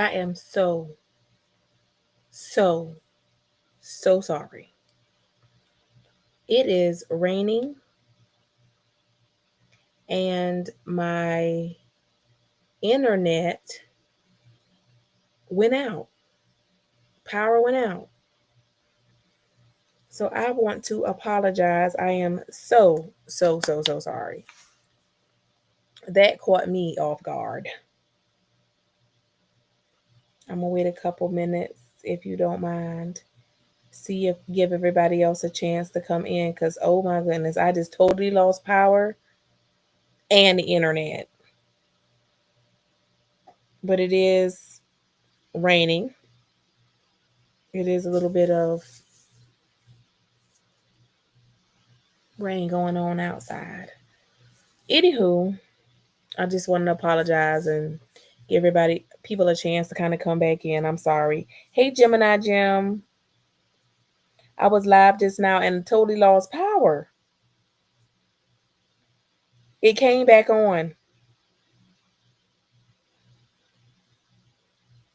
I am so, so sorry. It is raining and my internet went out. Power went out. So I want to apologize. I am so sorry. That caught me off guard. I'm gonna wait a couple minutes if you don't mind. See if give everybody else a chance to come in because oh my goodness, I just totally lost power and the internet. But it is raining. It is a little bit of rain going on outside. Anywho, I just wanted to apologize and give everybody people a chance to kind of come back in. I'm sorry. Hey Gemini Jim. I was live just now and totally lost power. It came back on.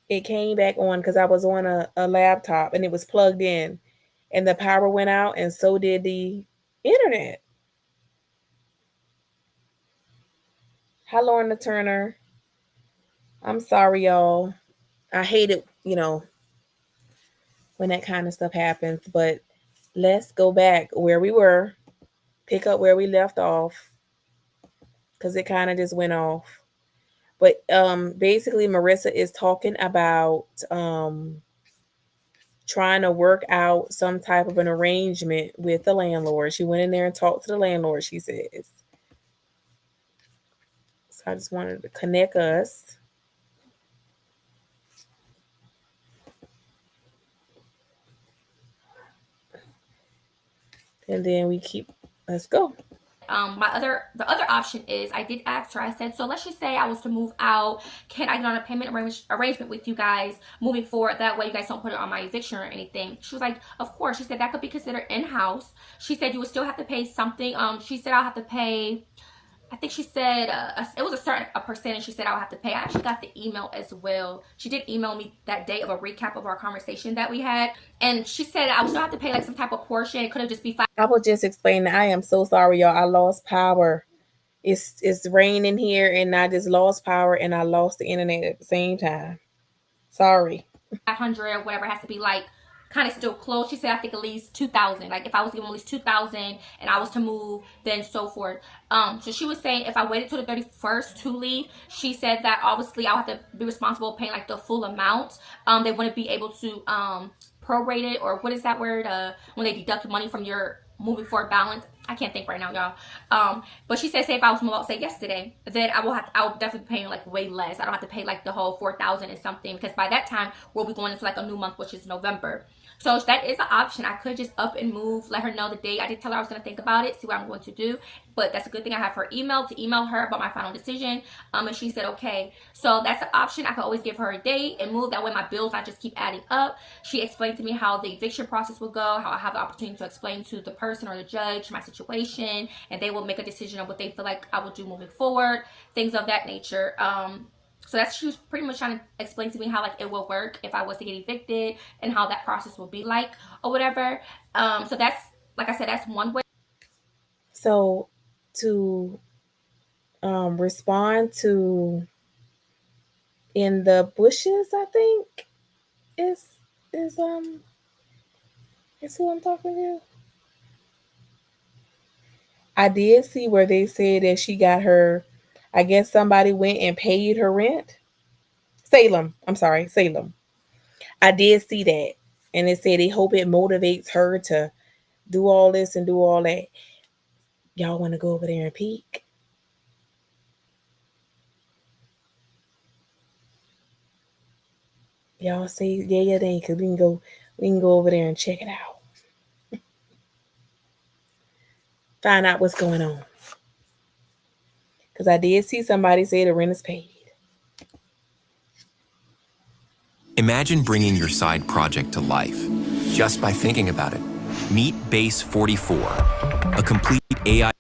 It came back on because I was on a laptop and it was plugged in and the power went out and so did the internet. Hi Lorna Turner. I'm sorry, y'all. I hate it, when that kind of stuff happens, but let's go back where we were, pick up where we left off, because it kind of just went off. But basically, Marissa is talking about trying to work out some type of an arrangement with the landlord. She went in there and talked to the landlord, she says. So I just wanted to connect us. And then let's go. The other option is I did ask her. I said, so let's just say I was to move out. Can I get on a payment arrangement with you guys moving forward? That way you guys don't put it on my eviction or anything. She was like, of course. She said that could be considered in-house. She said you would still have to pay something. She said I'll have to pay. I think she said it was a percentage. She said I would have to pay. I actually got the email as well. She did email me that day of a recap of our conversation that we had, and she said I would still have to pay like some type of portion. It could have just be I will just explain that I am so sorry, y'all. I lost power. It's raining here, and I just lost power, and I lost the internet at the same time. Sorry. 500 or whatever. It has to be like kind of still close. She said I think at least 2,000. Like if I was given at least 2,000 and I was to move, then so forth. So she was saying if I waited till the 31st to leave, she said that obviously I'll have to be responsible paying like the full amount. They wouldn't be able to prorate it, or what is that word? When they deduct money from your moving forward balance. I can't think right now, y'all. But she said, say if I was to move out, say yesterday, then I will definitely be paying like way less. I don't have to pay like the whole 4,000 and something, because by that time we'll be going into like a new month, which is November. So that is an option. I could just up and move, let her know the date. I did tell her I was going to think about it, see what I'm going to do. But that's a good thing I have her email to email her about my final decision. And she said, okay. So that's an option. I could always give her a date and move. That way my bills not just keep adding up. She explained to me how the eviction process will go, how I have the opportunity to explain to the person or the judge my situation, and they will make a decision on what they feel like I will do moving forward, things of that nature. So that's, she was pretty much trying to explain to me how like it will work if I was to get evicted and how that process will be like or whatever. So that's, like I said, that's one way. So to respond to in the bushes, I think is who I'm talking to. I did see where they said that she got her, I guess somebody went and paid her rent. Salem. I'm sorry, Salem. I did see that. And it said they hope it motivates her to do all this and do all that. Y'all want to go over there and peek? Y'all say yeah, they, because we can go over there and check it out. Find out what's going on. Because I did see somebody say the rent is paid. Imagine bringing your side project to life just by thinking about it. Meet Base 44, a complete AI.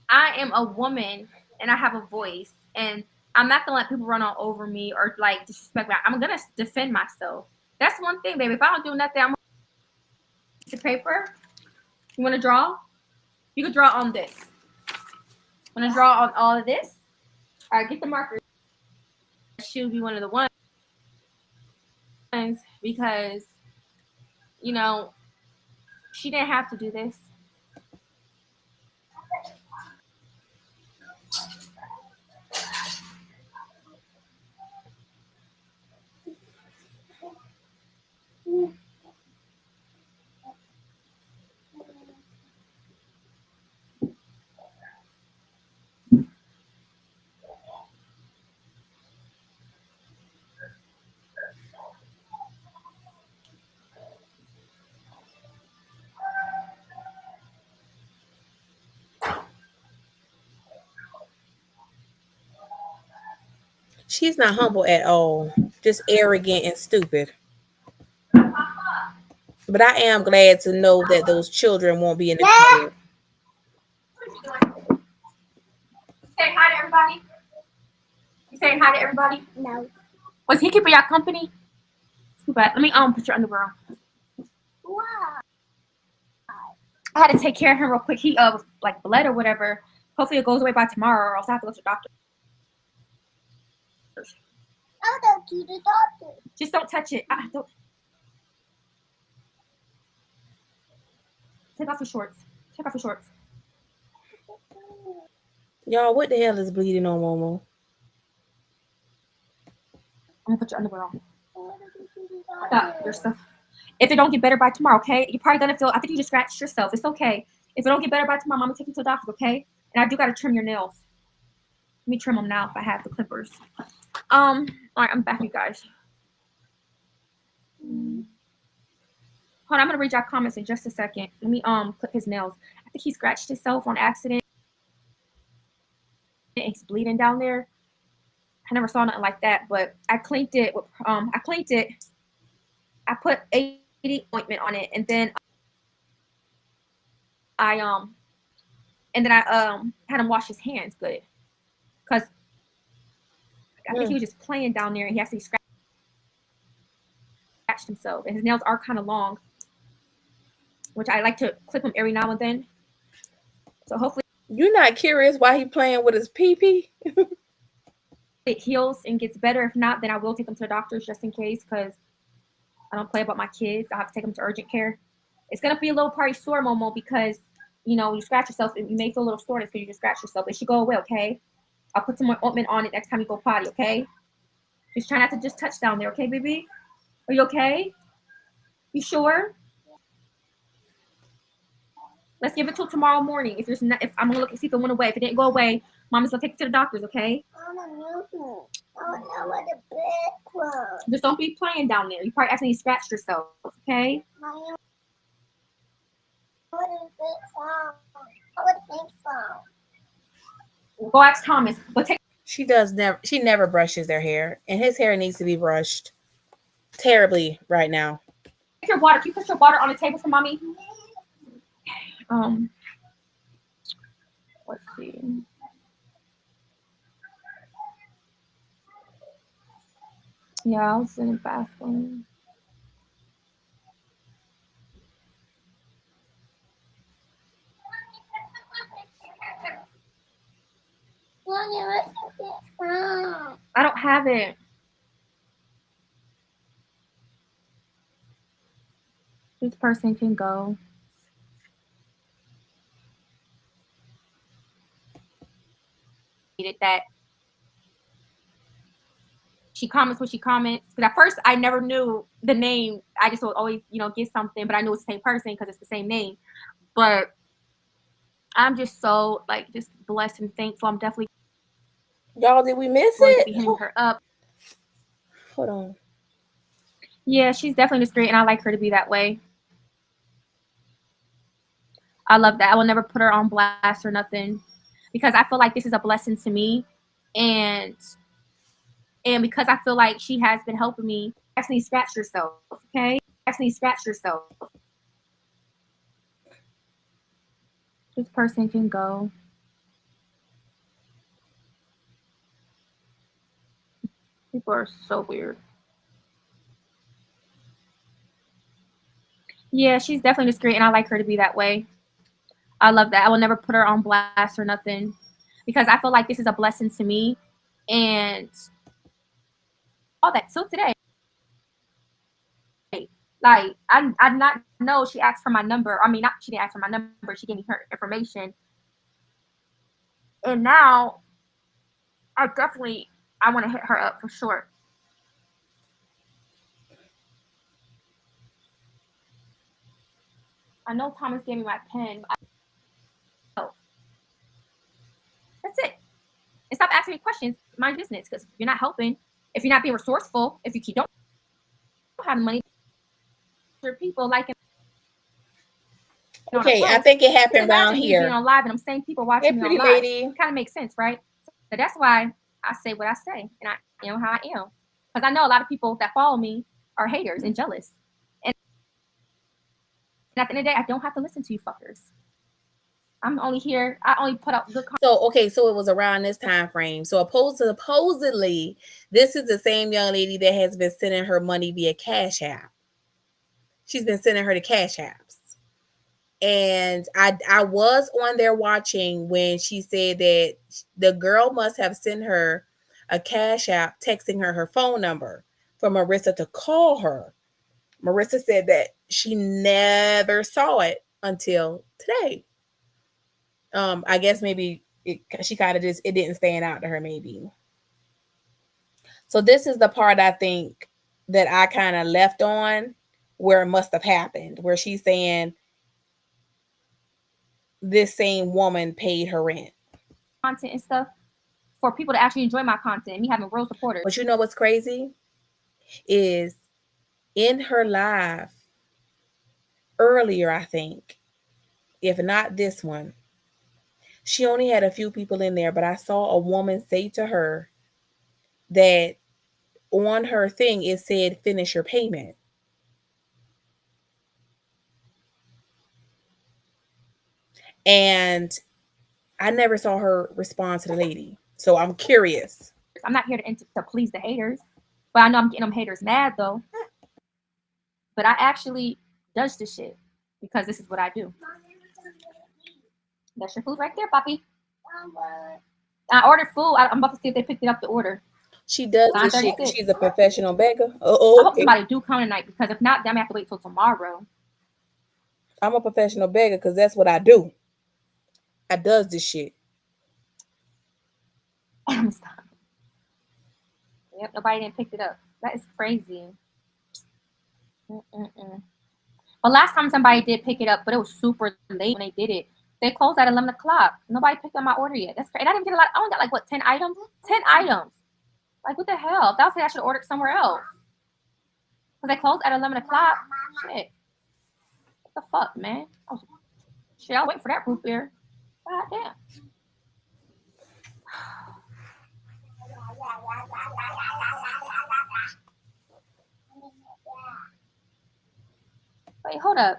I am a woman and I have a voice, and I'm not gonna let people run all over me or like disrespect me. I'm gonna defend myself. That's one thing, baby. If I don't do nothing, I'm gonna piece of paper. You wanna draw? You can draw on this. Wanna draw on all of this? All right, get the marker. She'll be one of the ones because you know she didn't have to do this. She's not humble at all, just arrogant and stupid. But I am glad to know that those children won't be in the crib. Saying hi to everybody. You saying hi to everybody? No. Was he keeping y'all company? Too bad. Let me put your underwear on. Wow. I had to take care of him real quick. He was like bled or whatever. Hopefully it goes away by tomorrow, or else I have to go to the doctor. I'll go to the doctor. Just don't touch it. Don't. Take off your shorts. Take off your shorts. Y'all, what the hell is bleeding on Momo? I'm gonna put your underwear on. I want to go to the Stop doctor. your stuff. If it don't get better by tomorrow, okay? You're probably gonna feel. I think you just scratched yourself. It's okay. If it don't get better by tomorrow, I'm gonna take you to the doctor, okay? And I do gotta trim your nails. Let me trim them now if I have the clippers. All right, I'm back, you guys. Hold on, I'm gonna read y'all comments in just a second. Let me clip his nails. I think he scratched himself on accident. It's bleeding down there. I never saw nothing like that, but I cleaned it with I put 80 ointment on it, and then I had him wash his hands good, cause I think he was just playing down there and he actually scratched himself, and his nails are kind of long, which I like to clip them every now and then. So hopefully You're not curious why he playing with his pee-pee? it heals and gets better. If not, then I will take them to the doctors just in case, because I don't play about my kids. I have to take them to urgent care. It's gonna be a little party sore, Momo, because you know you scratch yourself and you may feel a little soreness because you just scratch yourself. It should go away, okay? I'll put some more ointment on it next time you go potty, okay? Just try not to just touch down there, okay, baby? Are you okay? You sure? Let's give it till tomorrow morning. If I'm gonna look and see if it went away. If it didn't go away, Mama's gonna take it to the doctors, okay? I want to move me. I want to know where the bed was. Just don't be playing down there. You probably accidentally scratched yourself, okay? Mommy, where the bed from? Where the bed from? Go ask Thomas. But take She never brushes their hair, and his hair needs to be brushed terribly right now. your water. Can you put your water on the table for Mommy? Let's see. Yeah, I was in the bathroom. Mommy, where's the bed from? I don't have it. This person can go. That she comments what she comments. Because at first I never knew the name. I just would always, get something, but I knew it's the same person because it's the same name. But I'm just so just blessed and thankful. I'm definitely Y'all, did we miss going to it? be hitting her up. Hold on. Yeah, she's definitely just great, and I like her to be that way. I love that. I will never put her on blast or nothing, because I feel like this is a blessing to me, and because I feel like she has been helping me. Actually, scratch yourself, okay? Actually, scratch yourself. This person can go. People are so weird. Yeah, she's definitely discreet, and I like her to be that way. I love that. I will never put her on blast or nothing because I feel like this is a blessing to me, and all that. So today, like I did not know she asked for my number. I mean, not she didn't ask for my number. She gave me her information, and now I definitely I want to hit her up for sure. I know Thomas gave me my pen. Oh, that's it. And stop asking me questions. Mind your business, because you're not helping. If you're not being resourceful, if you don't have the money, your people like on a Okay, I post. think it Just happened around imagine me being here. on live and I'm saying people Hey, watching me on pretty live. lady. It kind of makes sense, right? So that's why I say what I say, and I how I am, because I know a lot of people that follow me are haters and jealous. And at the end of the day, I don't have to listen to you fuckers. I'm only here. I only put out good content. So okay, so it was around this time frame. So supposedly, this is the same young lady that has been sending her money via Cash App. She's been sending her the Cash Apps, and I was on there watching when she said that the girl must have sent her a Cash App, texting her phone number for Marissa to call her. Marissa said that she never saw it until today. I guess maybe she kind of just it didn't stand out to her maybe. So this is the part I think that I kind of left on where it must have happened, where she's saying this same woman paid her rent. And stuff for people to actually enjoy my content. Me having real supporters. But you know what's crazy is in her live earlier, I think, if not this one, she only had a few people in there, but I saw a woman say to her that on her thing it said finish your payment. And I never saw her respond to the lady. So I'm curious. I'm not here to please the haters, but I know I'm getting them haters mad though. But I actually does this shit because this is what I do. That's your food right there, Poppy. I ordered food. I'm about to see if they picked it up the order. She does this shit because 9:36. she's a professional beggar. I Oh, hope okay. somebody do come tonight because if not, then I'm gonna have to wait till tomorrow. I'm a professional beggar because that's what I do. I does this shit. Stop. Yep, nobody didn't pick it up. That is crazy. Mm-mm-mm. But last time somebody did pick it up, but it was super late when they did it. They closed at 11 o'clock. Nobody picked up my order yet. That's crazy. And I didn't get a lot. I only got like what 10 items. 10 items. Like what the hell? If that was I should have ordered somewhere else. Because they closed at 11 o'clock. Shit. What the fuck, man? I'll wait for that root beer. God damn. Wait, hold up.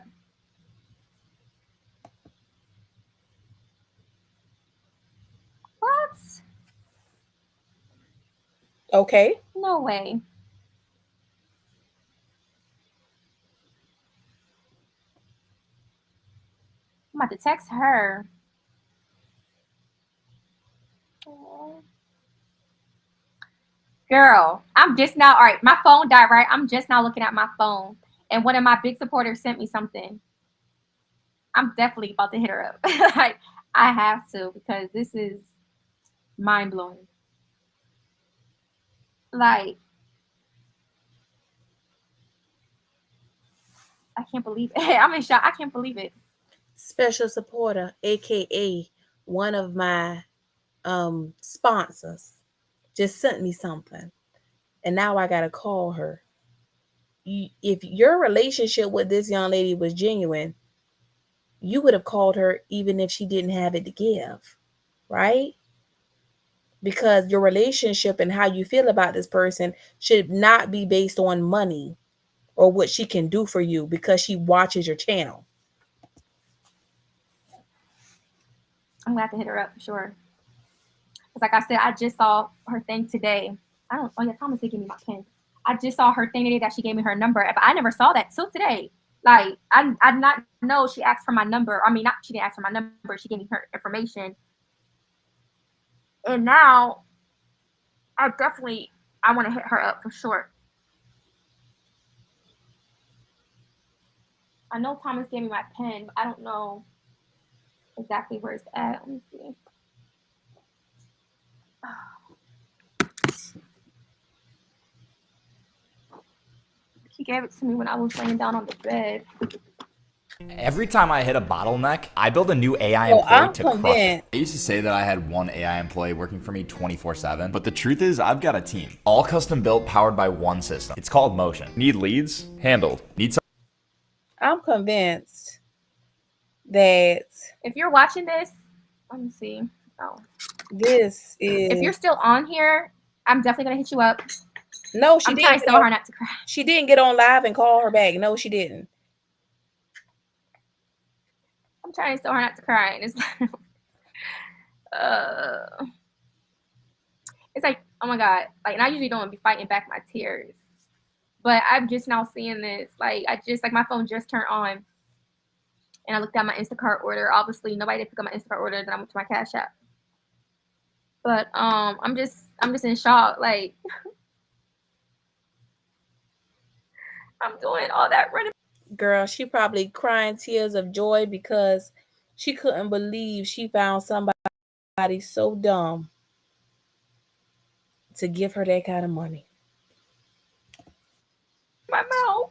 What? Okay. No way. I'm about to text her. Girl, I'm just now, all right, my phone died, right? I'm just now looking at my phone. And one of my big supporters sent me something. I'm definitely about to hit her up. Like, I have to because this is mind blowing. Like, I can't believe it. I'm in shock. I can't believe it. Special supporter, aka one of my sponsors, just sent me something. And now I gotta call her. If your relationship with this young lady was genuine, you would have called her even if she didn't have it to give, right? Because your relationship and how you feel about this person should not be based on money or what she can do for you because she watches your channel. I'm gonna have to hit her up for sure. Because like I said, I just saw her thing today. I don't. Oh yeah, Thomas did give me my pen. I just saw her thing today that she gave me her number, but I never saw that till today. Like I did not know she asked for my number. I mean, not she didn't ask for my number. She gave me her information, and now I want to hit her up for sure. I know Thomas gave me my pen, but I don't know exactly where it's at. Let me see. He gave it to me when I was laying down on the bed. Every time I hit a bottleneck, I build a new AI So employee I'm to crush convinced. it. I used to say that I had one AI employee working for me 24/7, but the truth is I've got a team. All custom built, powered by one system. It's called Motion. Need leads? Handled. Need I'm convinced that If you're watching this, let me see. Oh, this is. if you're still on here, I'm definitely gonna hit you up. No, she I'm didn't. trying so hard not to cry. She didn't get on live and call her back. No, she didn't. I'm trying so hard not to cry, and it's like, oh my god, like, and I usually don't be fighting back my tears, but I'm just now seeing this. Like, my phone just turned on, and I looked at my Instacart order. Obviously, nobody did pick up my Instacart order. Then I went to my Cash App. But I'm just in shock. Like, I'm doing all that running. Girl, she probably crying tears of joy because she couldn't believe she found somebody so dumb to give her that kind of money. My mouth.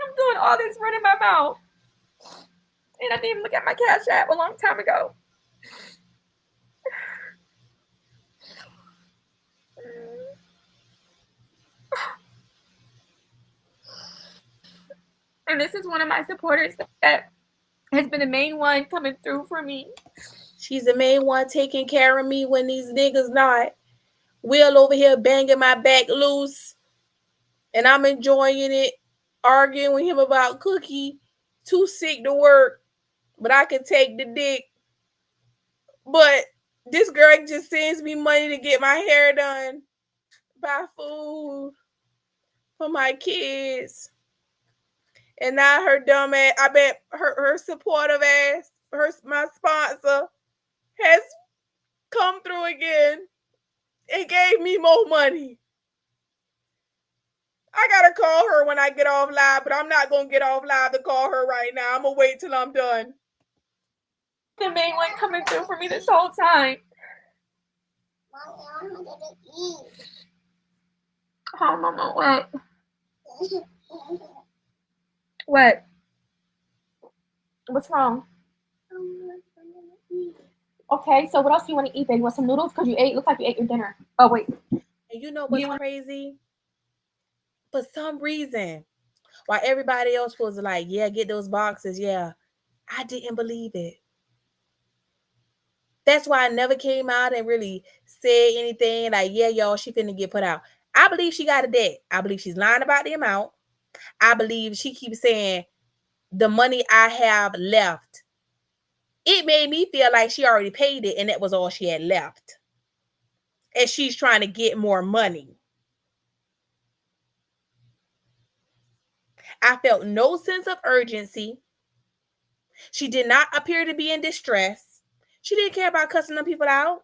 I'm doing all this running my mouth, and I didn't even look at my Cash App a long time ago. And this is one of my supporters that has been the main one coming through for me. She's the main one taking care of me when these niggas not. Will over here banging my back loose, and I'm enjoying it, arguing with him about Cookie. Too sick to work, but I can take the dick. But this girl just sends me money to get my hair done, buy food for my kids. And now her dumb ass, I bet her supportive ass, my sponsor, has come through again and gave me more money. I gotta call her when I get off live, but I'm not gonna get off live to call her right now. I'm gonna wait till I'm done. The main one coming through for me this whole time. Mommy, I want to eat. Oh, Mama, what? What? What's wrong? Okay, so what else do you want to eat, baby? You want some noodles? Because you ate, looks like you ate your dinner. Oh, wait. And you know what's crazy? For some reason, while everybody else was like, yeah, get those boxes, yeah, I didn't believe it. That's why I never came out and really said anything like, yeah, y'all, she finna get put out. I believe she got a debt. I believe she's lying about the amount. I believe she keeps saying the money I have left. It made me feel like she already paid it and that was all she had left. And she's trying to get more money. I felt no sense of urgency. She did not appear to be in distress. She didn't care about cussing them people out.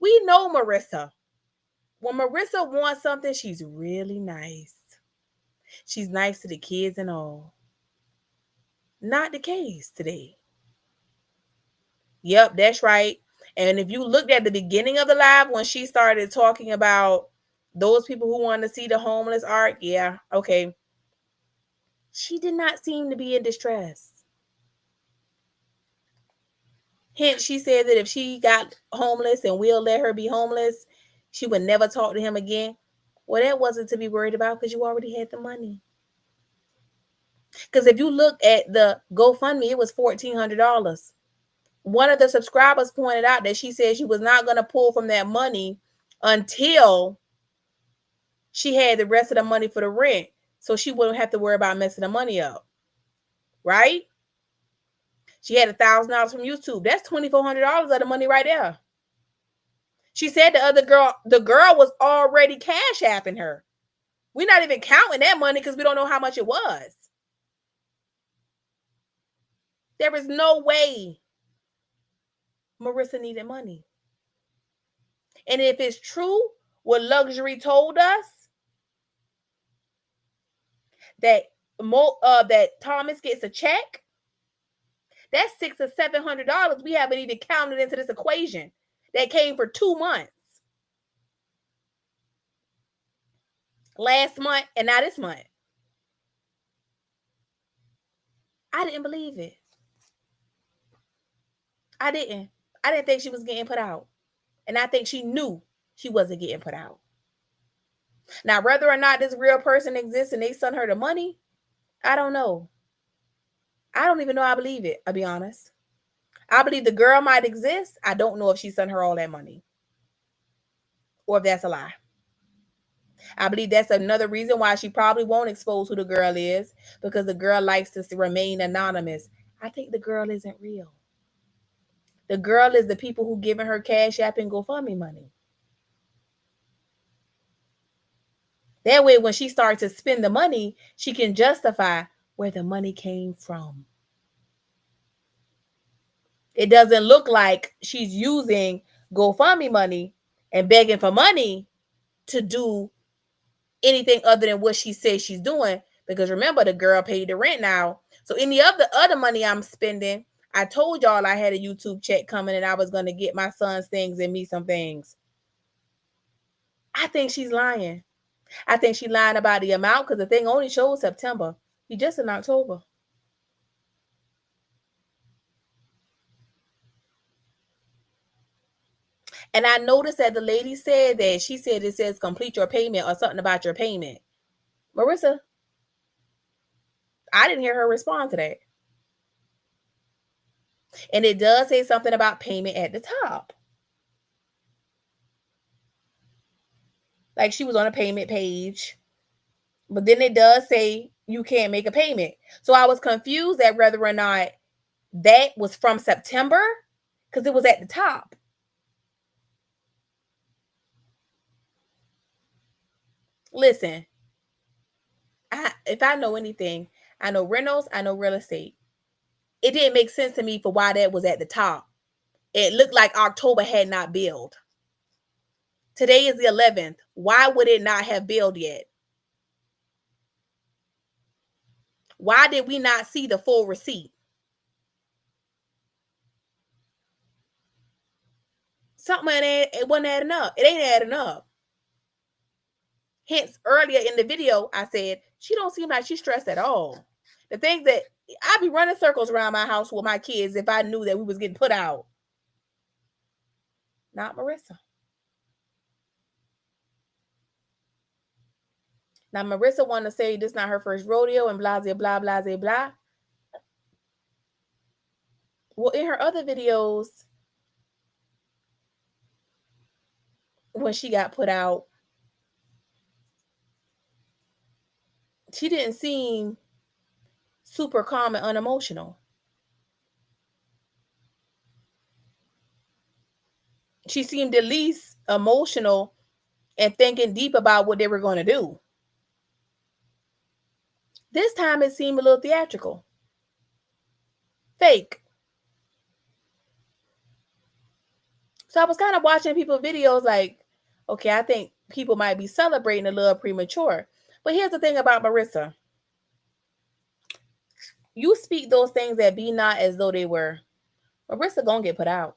We know Marissa. When Marissa wants something, she's really nice. She's nice to the kids and all. Not the case today. Yep, that's right. And if you looked at the beginning of the live when she started talking about those people who want to see the homeless art, yeah, okay. She did not seem to be in distress. Hence, she said that if she got homeless and Will let her be homeless, she would never talk to him again. Well, that wasn't to be worried about because you already had the money. Because if you look at the GoFundMe, it was $1,400. One of the subscribers pointed out that she said she was not going to pull from that money until she had the rest of the money for the rent. So she wouldn't have to worry about messing the money up. Right? She had $1,000 from YouTube. That's $2,400 of the money right there. She said the girl was already cash apping her. We're not even counting that money because we don't know how much it was. There is no way Marissa needed money. And if it's true what Luxury told us, that Thomas gets a check, that's $600 or $700 we haven't even counted into this equation that came for 2 months. Last month and now this month. I didn't believe it. I didn't think she was getting put out. And I think she knew she wasn't getting put out. Now, whether or not this real person exists and they sent her the money, I don't know. I don't even know I believe it, I'll be honest. I believe the girl might exist. I don't know if she sent her all that money. Or if that's a lie. I believe that's another reason why she probably won't expose who the girl is, because the girl likes to remain anonymous. I think the girl isn't real. The girl is the people who giving her Cash App and GoFundMe money. That way, when she starts to spend the money, she can justify where the money came from. It doesn't look like she's using GoFundMe money and begging for money to do anything other than what she says she's doing. Because remember, the girl paid the rent now. So any of the other money I'm spending, I told y'all I had a YouTube check coming and I was going to get my son's things and me some things. I think she's lying. I think she's lying about the amount because the thing only shows September. We just in October. And I noticed that the lady said that she said it says complete your payment or something about your payment. Marissa, I didn't hear her respond to that. And it does say something about payment at the top. Like she was on a payment page. But then it does say you can't make a payment. So I was confused at whether or not that was from September because it was at the top. Listen, if I know anything, I know rentals, I know real estate. It didn't make sense to me for why that was at the top. It looked like October had not billed. Today is the 11th. Why would it not have billed yet? Why did we not see the full receipt? Something it wasn't adding up. It ain't adding up. Hence, earlier in the video, I said, she don't seem like she's stressed at all. The things that I'd be running circles around my house with my kids if I knew that we was getting put out. Not Marissa. Now, Marissa want to say this not her first rodeo and blah, blah, blah, blah, blah. Well, in her other videos, when she got put out, she didn't seem super calm and unemotional. She seemed at least emotional and thinking deep about what they were going to do. This time it seemed a little theatrical. Fake. So I was kind of watching people's videos like, okay, I think people might be celebrating a little premature. But here's the thing about Marissa. You speak those things that be not as though they were. Marissa gonna get put out.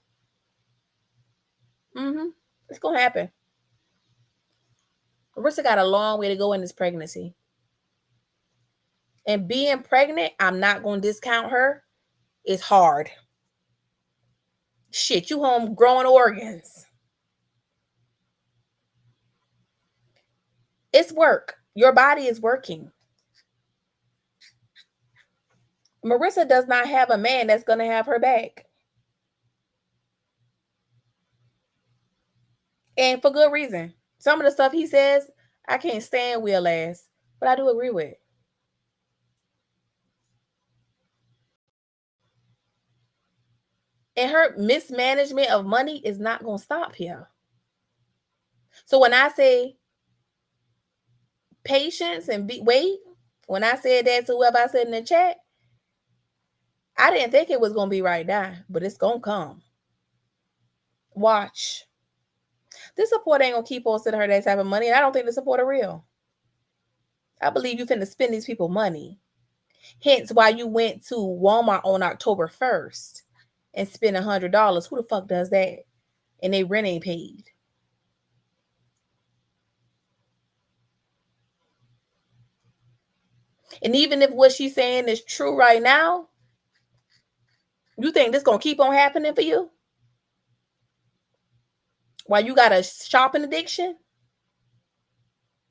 It's gonna happen. Marissa got a long way to go in this pregnancy. And being pregnant, I'm not gonna discount her. It's hard. Shit, you home growing organs. It's work. Your body is working. Marissa does not have a man that's going to have her back. And for good reason. Some of the stuff he says, I can't stand Will ass, but I do agree with. And her mismanagement of money is not going to stop here. So when I say patience and wait, when I said that to whoever I said in the chat, I didn't think it was going to be right now, but it's going to come. Watch. This support ain't going to keep on sending her that type of money, and I don't think the support are real. I believe you finna spend these people money. Hence why you went to Walmart on October 1st and spent $100. Who the fuck does that? And they rent ain't paid. And even if what she's saying is true right now, you think this gonna keep on happening for you? Why you got a shopping addiction?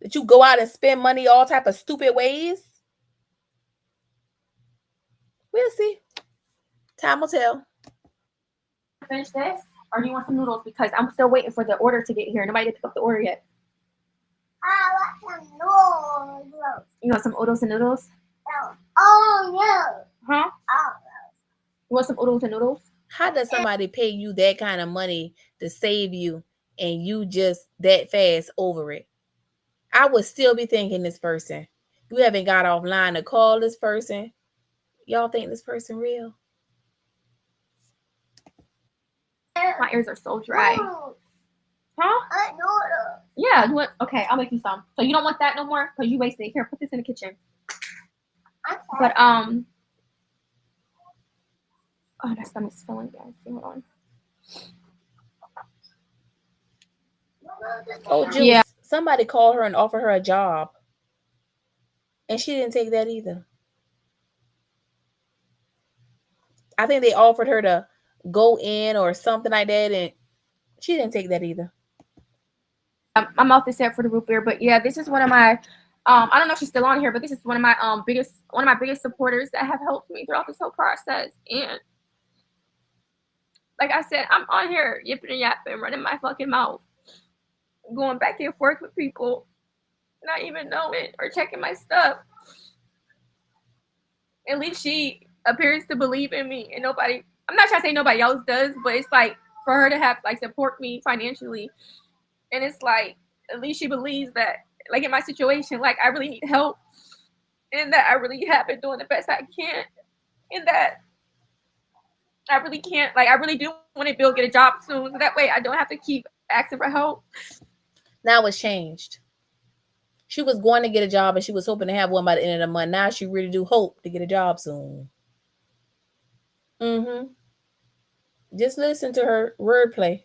That you go out and spend money all type of stupid ways? We'll see. Time will tell. Finish this, or do you want some noodles? Because I'm still waiting for the order to get here. Nobody did pick up the order yet. I want some noodles. You want some oodles and noodles? No. Oh no. Huh? Oh. You want some oodles and noodles? How does somebody pay you that kind of money to save you and you just that fast over it? I would still be thinking this person. You haven't got offline to call this person. Y'all think this person real? My ears are so dry. Noodles. Huh? Noodles. Yeah. You want? Okay, I'll make you some. So you don't want that no more because you wasted it. Here, put this in the kitchen. Okay. But oh, that stomach's filling, guys. Hold on. Oh, Juice. Yeah. Somebody called her and offered her a job. And she didn't take that either. I think they offered her to go in or something like that, and she didn't take that either. My mouth is set for the root beer, but yeah, this is one of my I don't know if she's still on here, but this is one of my biggest supporters that have helped me throughout this whole process. And like I said, I'm on here yipping and yapping, running my fucking mouth, going back and forth with people, not even knowing or checking my stuff. At least she appears to believe in me, and nobody, I'm not trying to say nobody else does, but it's like for her to have like support me financially. And it's like, at least she believes that, like in my situation, like I really need help, and that I really have been doing the best I can, and that I really can't, like I really do want to get a job soon, so that way I don't have to keep asking for help. Now it's changed. She was going to get a job and she was hoping to have one by the end of the month. Now she really do hope to get a job soon. Just listen to her wordplay.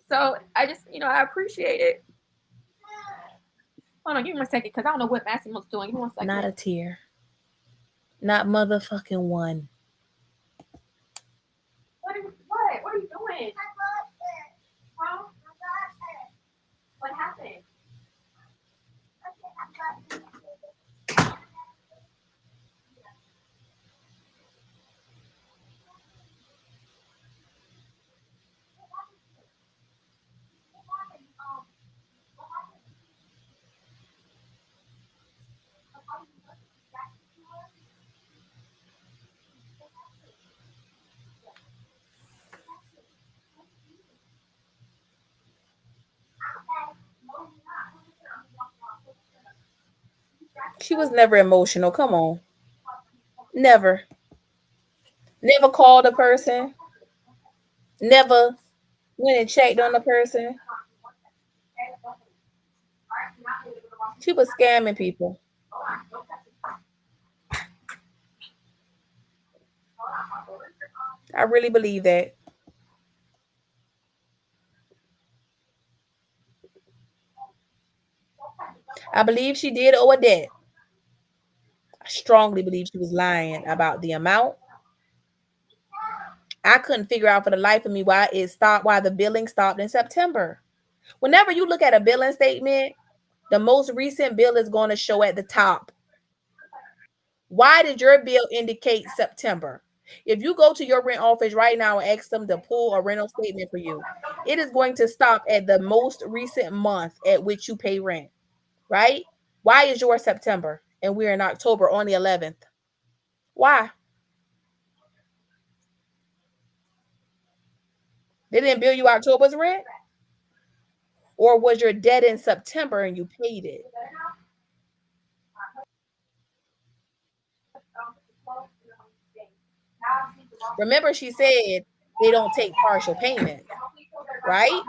So I just, I appreciate it. Hold on, give me a second, because I don't know what Massimo's doing. Give me 1 second. Not a tear. Not motherfucking one. What are you doing? Huh? What happened? She was never emotional. Come on. Never. Never called a person. Never went and checked on the person. She was scamming people. I really believe that. I believe she did owe a debt. I strongly believe she was lying about the amount. I couldn't figure out for the life of me why the billing stopped in September. Whenever you look at a billing statement, the most recent bill is going to show at the top. Why did your bill indicate September? If you go to your rent office right now and ask them to pull a rental statement for you, it is going to stop at the most recent month at which you pay rent, right? Why is yours September and we're in October on the 11th? Why? They didn't bill you October's rent? Or was your debt in September and you paid it? Remember, she said they don't take partial payments, right?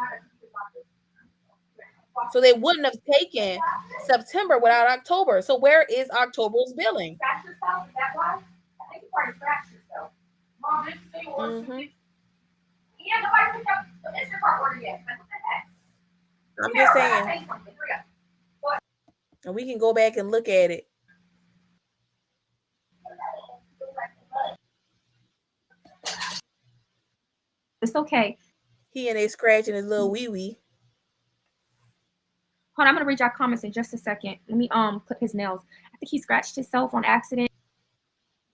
So they wouldn't have taken September without October. So where is October's billing? Mm-hmm. I'm just saying. And we can go back and look at it. It's okay. He and they scratching his little wee wee. Hold on, I'm gonna read your comments in just a second. Let me clip his nails. I think he scratched himself on accident.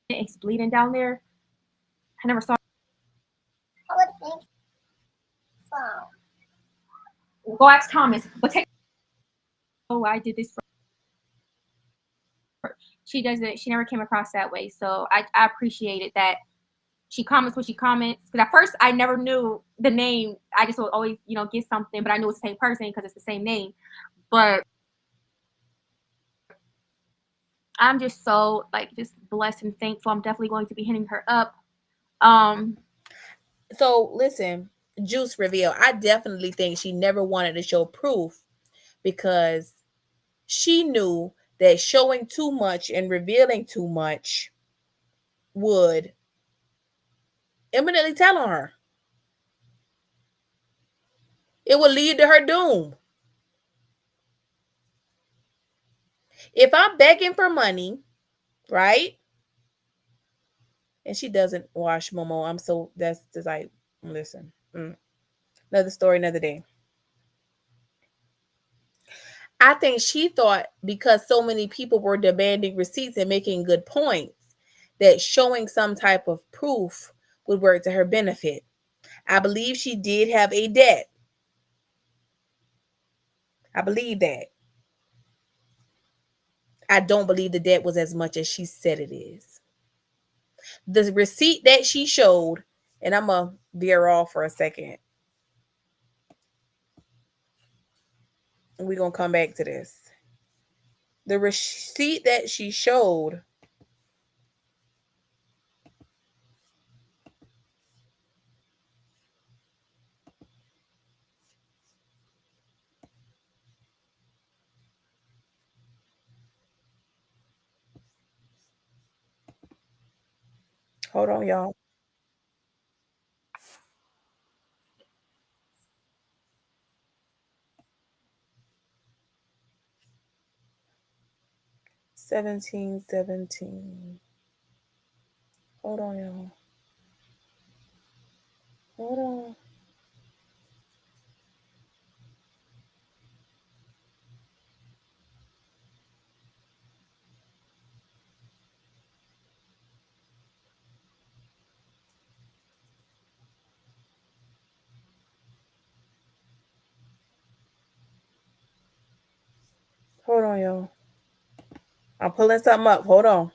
He's bleeding down there. I never saw. I would think so. Go ask Thomas. But take. Oh, I did this. She doesn't. She never came across that way. So I appreciated that. She comments when she comments. Because at first I never knew the name. I just would always, get something, but I knew it's the same person because it's the same name. But I'm just so just blessed and thankful. I'm definitely going to be hitting her up. So listen, Juice reveal. I definitely think she never wanted to show proof because she knew that showing too much and revealing too much would imminently tell on her. It would lead to her doom. If I'm begging for money, right? And she doesn't wash Momo. That's just like, listen. Another story, another day. I think she thought because so many people were demanding receipts and making good points that showing some type of proof would work to her benefit. I believe she did have a debt. I believe that. I don't believe the debt was as much as she said it is. The receipt that she showed, and I'm going to veer off for a second. And we're going to come back to this. The receipt that she showed hold on, y'all. $17.17. Hold on, y'all. Hold on. Hold on, y'all. I'm pulling something up. Hold on.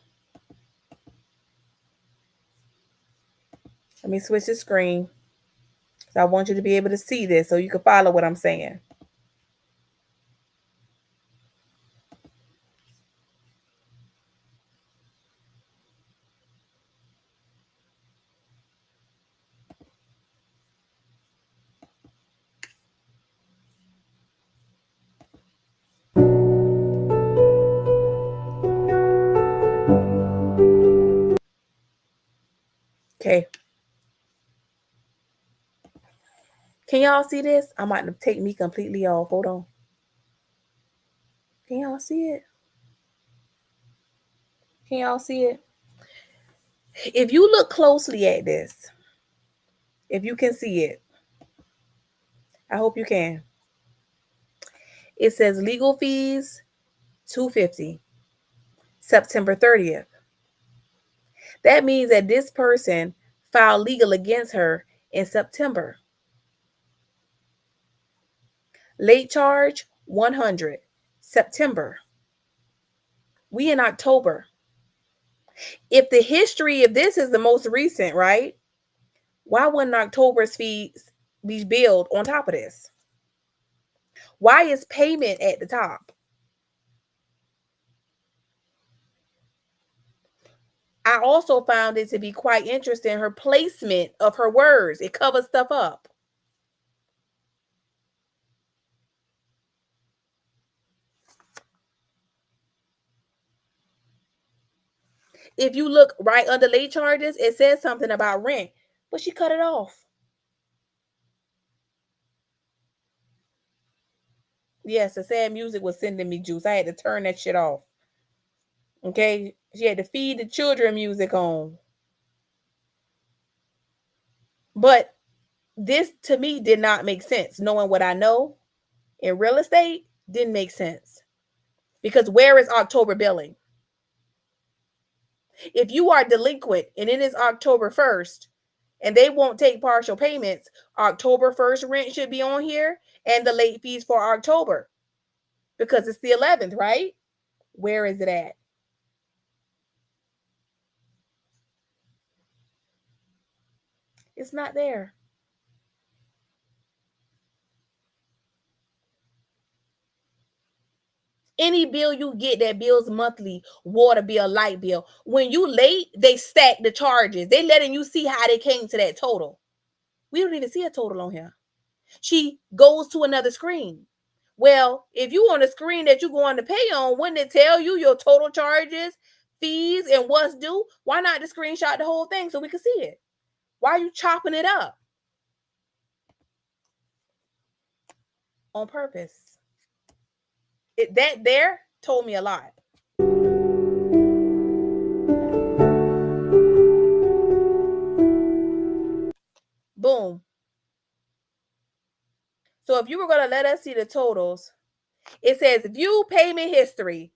Let me switch the screen. So I want you to be able to see this so you can follow what I'm saying. Okay. Can y'all see this? I might take me completely off. Hold on. Can y'all see it? Can y'all see it? If you look closely at this, if you can see it, I hope you can. It says legal fees, $250, September 30th. That means that this person filed legal against her in September. Late charge, $100, September. We in October. If the history of this is the most recent, right? Why wouldn't October's fees be billed on top of this? Why is payment at the top? I also found it to be quite interesting, her placement of her words. It covers stuff up. If you look right under late charges, it says something about rent, but she cut it off. Yes, the sad music was sending me juice. I had to turn that shit off. Okay? She had to feed the children music on. But this to me did not make sense. Knowing what I know in real estate didn't make sense. Because where is October billing? If you are delinquent and it is October 1st and they won't take partial payments, October 1st rent should be on here and the late fees for October because it's the 11th, right? Where is it at? It's not there. Any bill you get that bills monthly, water bill, light bill, when you late, they stack the charges. They letting you see how they came to that total. We don't even see a total on here. She goes to another screen. Well, if you on the screen that you're going to pay on, wouldn't it tell you your total charges, fees, and what's due? Why not the screenshot the whole thing so we can see it? Why are you chopping it up? On purpose. That there told me a lot. Boom. So if you were going to let us see the totals, it says view payment history.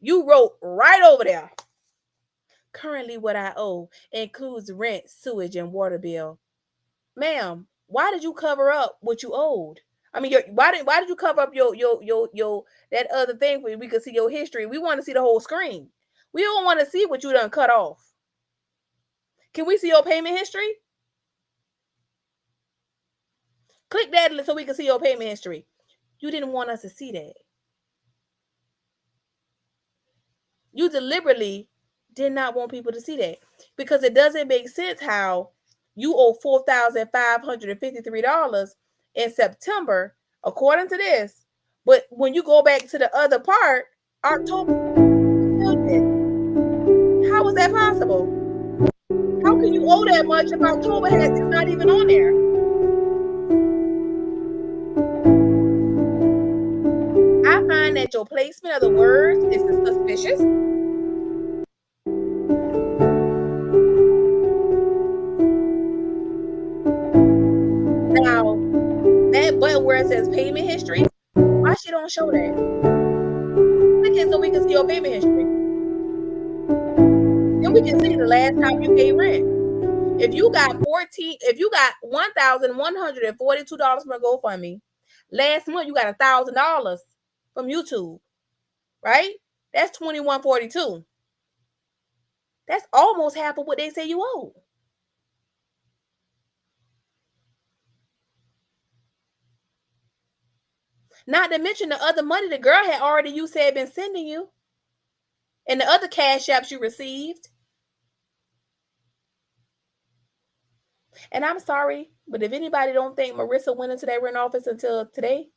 You wrote right over there. Currently what I owe includes rent, sewage, and water bill. Ma'am, why did you cover up what you owed? I mean, why did you cover up your that other thing where we could see your history? We want to see the whole screen. We don't want to see what you done cut off. Can we see your payment history? Click that so we can see your payment history. You didn't want us to see that. You deliberately did not want people to see that because it doesn't make sense how you owe $4,553 in September, according to this. But when you go back to the other part, October, how is that possible? How can you owe that much if October is not even on there? I find that your placement of the words is suspicious. Now, that button where it says payment history, why she don't show that? Click it so we can see your payment history. Then we can see the last time you paid rent. If you got $1,142 from a GoFundMe, last month you got $1,000 from YouTube, right? That's $2,142. That's almost half of what they say you owe. Not to mention the other money the girl had already, you said, been sending you, and the other cash apps you received. And I'm sorry, but if anybody don't think Marissa went into that rent office until today,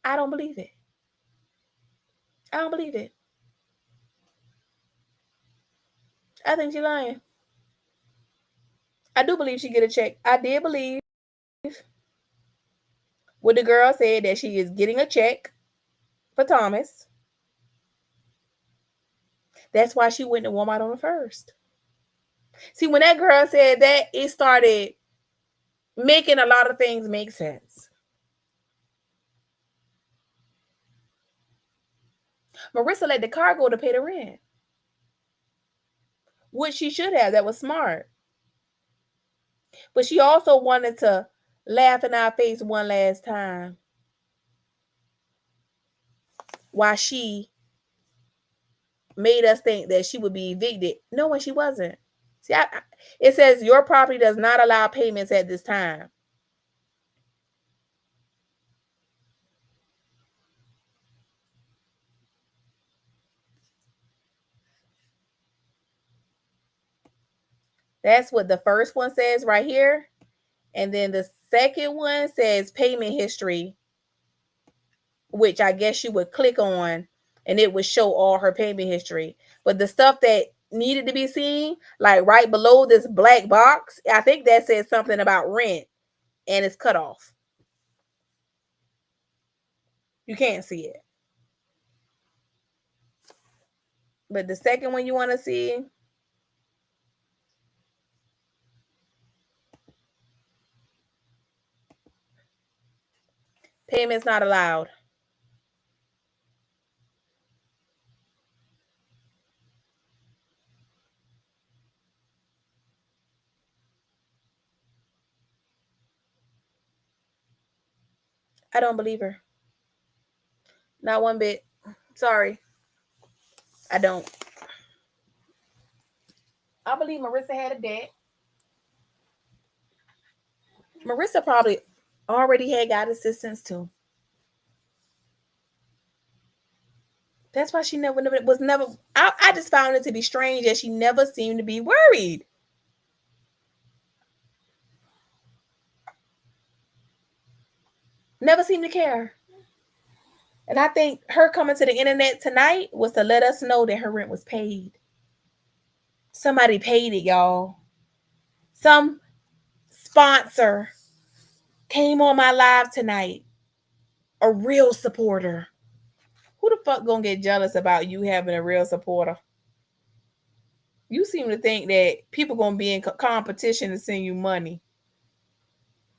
I don't believe it. I don't believe it. I think she's lying. I do believe she get a check. I did believe what the girl said, that she is getting a check for Thomas. That's why she went to Walmart on the 1st. See, when that girl said that, it started making a lot of things make sense. Marissa let the car go to pay the rent, which she should have. That was smart. But she also wanted to laugh in our face one last time while she made us think that she would be evicted. No, when she wasn't. See, it says your property does not allow payments at this time. That's what the first one says right here. And then the second one says payment history, which I guess you would click on and it would show all her payment history. But the stuff that needed to be seen, like right below this black box, I think that says something about rent and it's cut off. You can't see it. But the second one you want to see, payments not allowed. I don't believe her. Not one bit. Sorry. I don't. I believe Marissa had a debt. Marissa probably already had got assistance too. That's why she never was never. I just found it to be strange that she never seemed to be worried. Never seemed to care. And I think her coming to the internet tonight was to let us know that her rent was paid. Somebody paid it, y'all. Some sponsor came on my live tonight. A real supporter. Who the fuck gonna get jealous about you having a real supporter? You seem to think that people gonna be in competition to send you money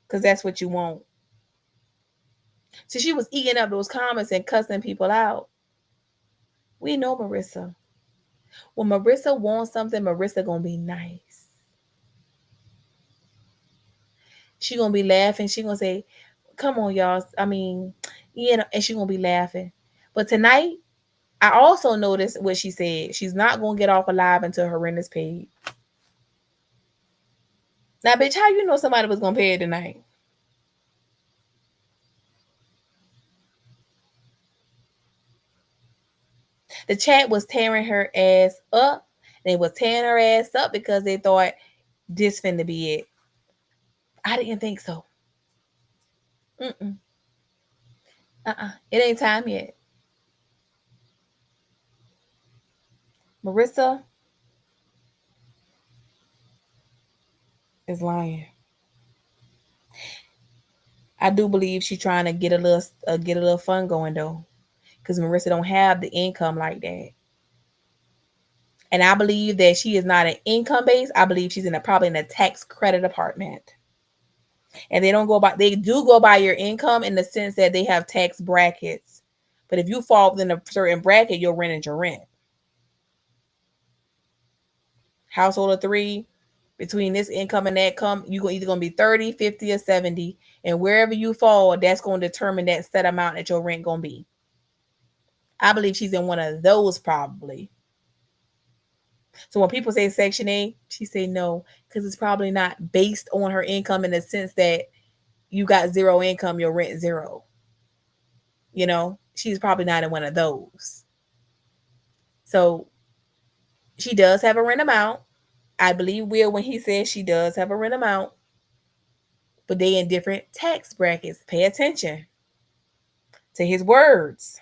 because that's what you want. So she was eating up those comments and cussing people out. We know Marissa. When Marissa wants something, Marissa gonna be nice. She gonna be laughing. She gonna say, "Come on, y'all." I mean, and she gonna be laughing. But tonight, I also noticed what she said. She's not gonna get off alive until her rent is paid. Now, bitch, how you know somebody was gonna pay it tonight? The chat was tearing her ass up. They was tearing her ass up because they thought this finna be it. I didn't think so. It ain't time yet. Marissa is lying. I do believe she's trying to get a little fun going though, because Marissa don't have the income like that. And I believe that she is not an income base. I believe she's probably in a tax credit department. And they do go by your income in the sense that they have tax brackets. But if you fall within a certain bracket, your rent is your rent. Household of 3, between this income and that income, you're either going to be 30, 50, or 70. And wherever you fall, that's going to determine that set amount that your rent going to be. I believe she's in one of those probably. So when people say Section 8, she say no, because it's probably not based on her income in the sense that you got zero income, your rent zero. You know, she's probably not in one of those. So she does have a rent amount. I believe Will when he says she does have a rent amount, but they in different tax brackets. Pay attention to his words.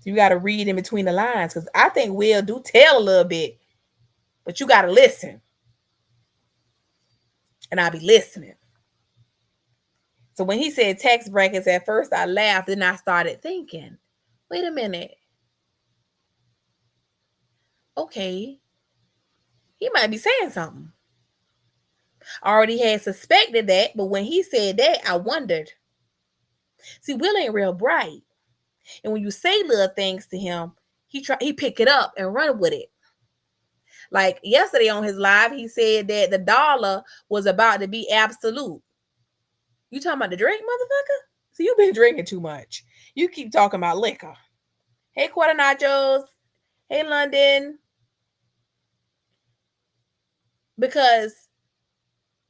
You got to read in between the lines, because I think Will do tell a little bit, but you got to listen. And I'll be listening. So when he said tax brackets, at first I laughed, and I started thinking, wait a minute. Okay. He might be saying something. I already had suspected that, but when he said that, I wondered. See, Will ain't real bright. And when you say little things to him, he pick it up and run with it. Like yesterday on his live, he said that the dollar was about to be absolute. You talking about the drink, motherfucker? So you've been drinking too much. You keep talking about liquor. Hey, Quarter Nachos. Hey, London. Because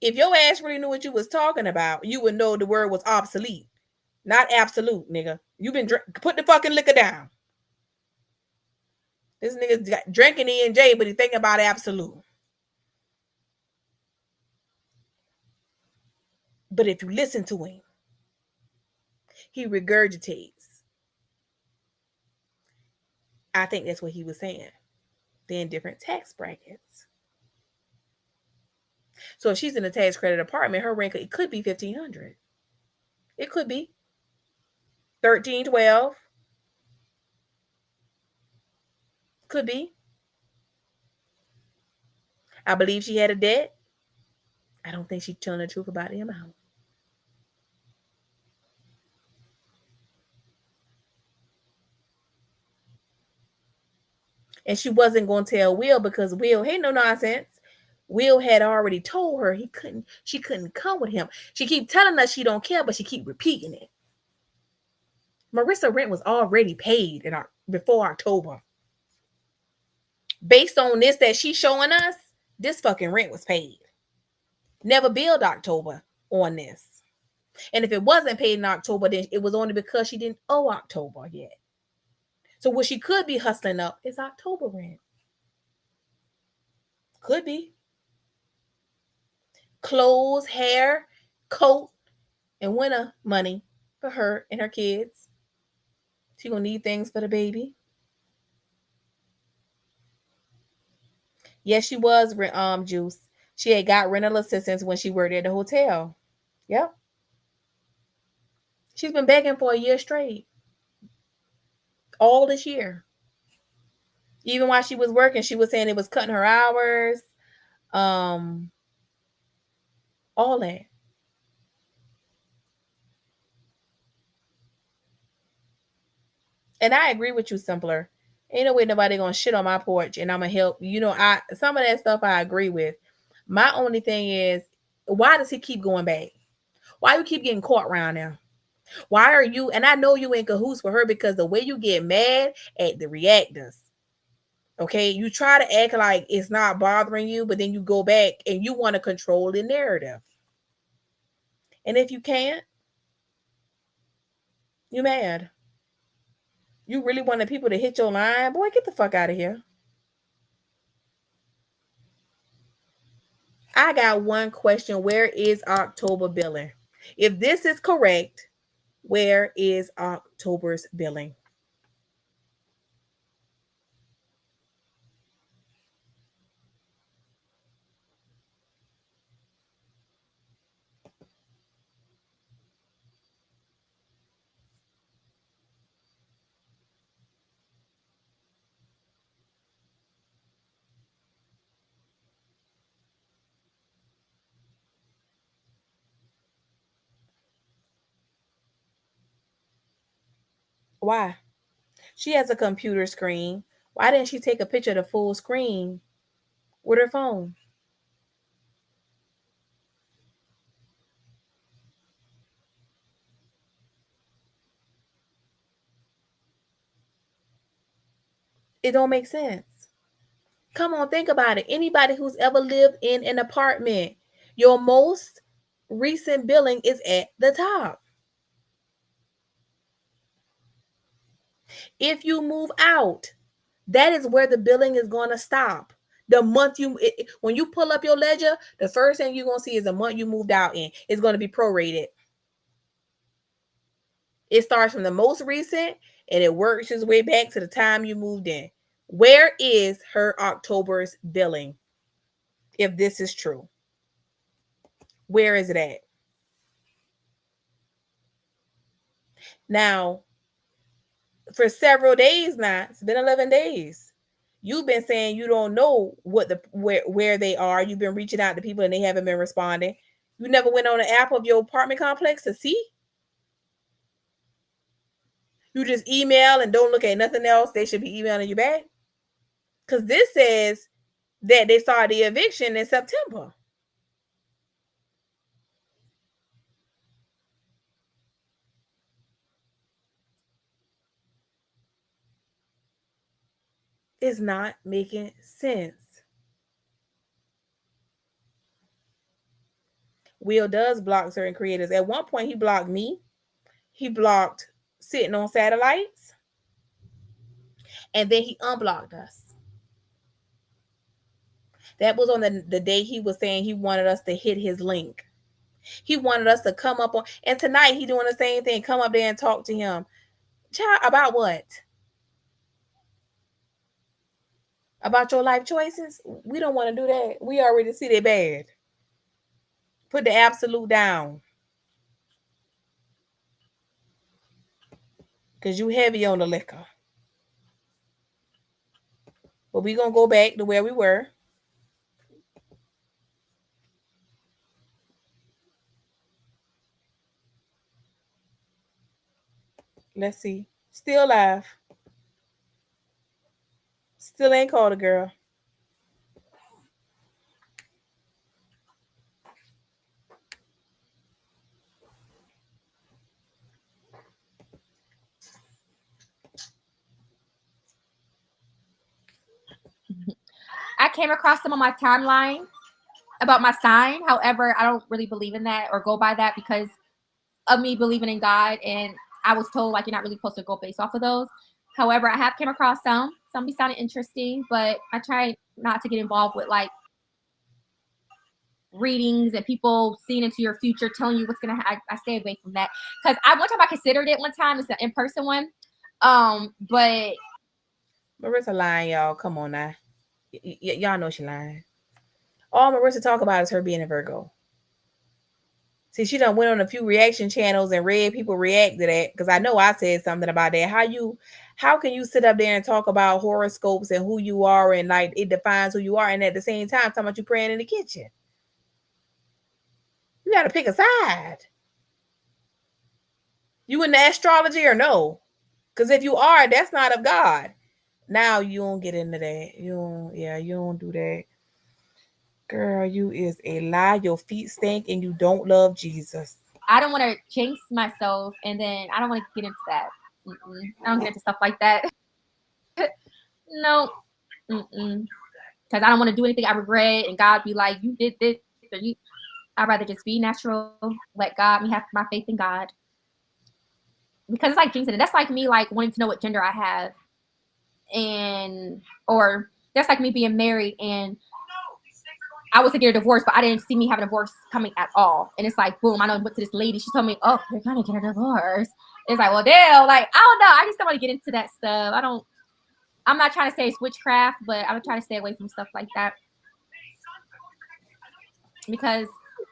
if your ass really knew what you was talking about, you would know the word was obsolete, not absolute, nigga. You been put the fucking liquor down. This nigga's drinking E&J, but he thinking about absolute. But if you listen to him, he regurgitates. I think that's what he was saying. They're in different tax brackets. So if she's in a tax credit apartment, her rent could be $1,500. It could be 13, 12. Could be. I believe she had a debt. I don't think she's telling the truth about the amount. And she wasn't going to tell Will because Will, hey, no nonsense. Will had already told her she couldn't come with him. She keep telling us she don't care, but she keep repeating it. Marissa rent was already paid before October. Based on this that she's showing us, this fucking rent was paid. Never billed October on this. And if it wasn't paid in October, then it was only because she didn't owe October yet. So what she could be hustling up is October rent. Could be. Clothes, hair, coat, and winter money for her and her kids. She gonna need things for the baby. Yes, she was Juice. She had got rental assistance when she worked at the hotel. Yep. She's been begging for a year straight. All this year. Even while she was working, she was saying it was cutting her hours. All that. And I agree with you, Simpler. Ain't no way nobody gonna shit on my porch and I'm gonna help. Some of that stuff I agree with. My only thing is, why does he keep going back? Why you keep getting caught around now? Why are you? And I know you in cahoots with her because the way you get mad at the reactors. Okay, you try to act like it's not bothering you, but then you go back and you want to control the narrative. And if you can't, you mad. You really wanted people to hit your line? Boy, get the fuck out of here. I got one question. Where is October billing? If this is correct, where is October's billing? Why? She has a computer screen. Why didn't she take a picture of the full screen with her phone? It don't make sense. Come on, think about it. Anybody who's ever lived in an apartment, your most recent billing is at the top. If you move out, that is where the billing is going to stop. The month when you pull up your ledger, the first thing you're going to see is the month you moved out in. It's going to be prorated. It starts from the most recent and it works its way back to the time you moved in. Where is her October's billing? If this is true, where is it at? Now, for several days now, it's been 11 days. You've been saying you don't know where they are. You've been reaching out to people and they haven't been responding. You never went on the app of your apartment complex to see? You just email and don't look at nothing else. They should be emailing you back. Because this says that they started the eviction in September. It's not making sense. Will does block certain creators. At one point, he blocked me. He blocked Sitting on Satellites, and then he unblocked us. That was on the day he was saying he wanted us to hit his link. He wanted us to come up on, and tonight he doing the same thing. Come up there and talk to him. Child, about what? About your life choices? We don't want to do that. We already see they bad. Put the absolute down. Because you heavy on the liquor. But we going to go back to where we were. Let's see. Still alive. Still ain't called a girl. I came across them on my timeline about my sign. However, I don't really believe in that or go by that because of me believing in God, and I was told like you're not really supposed to go based off of those. However, I have came across some be sounding interesting, but I try not to get involved with like readings and people seeing into your future, telling you what's gonna happen. I stay away from that because one time I considered it one time. It's an in-person one, but Marissa lying, y'all. Come on now. Y'all know she lying. All Marissa talk about is her being a Virgo. See, she done went on a few reaction channels and read people react to that because I know I said something about that. How can you sit up there and talk about horoscopes and who you are and like it defines who you are, and at the same time talking about you praying in the kitchen? You got to pick a side. You into astrology or no? Because if you are, that's not of God. Now you don't get into that. You don't do that. Girl, you is a lie. Your feet stink and you don't love Jesus. I don't want to jinx myself, and then I don't want to get into that. I don't get into stuff like that. No, because I don't want to do anything I regret, and God be like, "You did this," or you. I'd rather just be natural. Let God, me have my faith in God, because it's like jinxing it. That's like me like wanting to know what gender I have, or that's like me being married and I was to get a divorce, but I didn't see me having a divorce coming at all. And it's like, boom, I know I went to this lady. She told me, oh, you're going to get a divorce. It's like, well, damn, like, I don't know. I just don't want to get into that stuff. I'm not trying to say it's witchcraft, but I'm trying to stay away from stuff like that. Because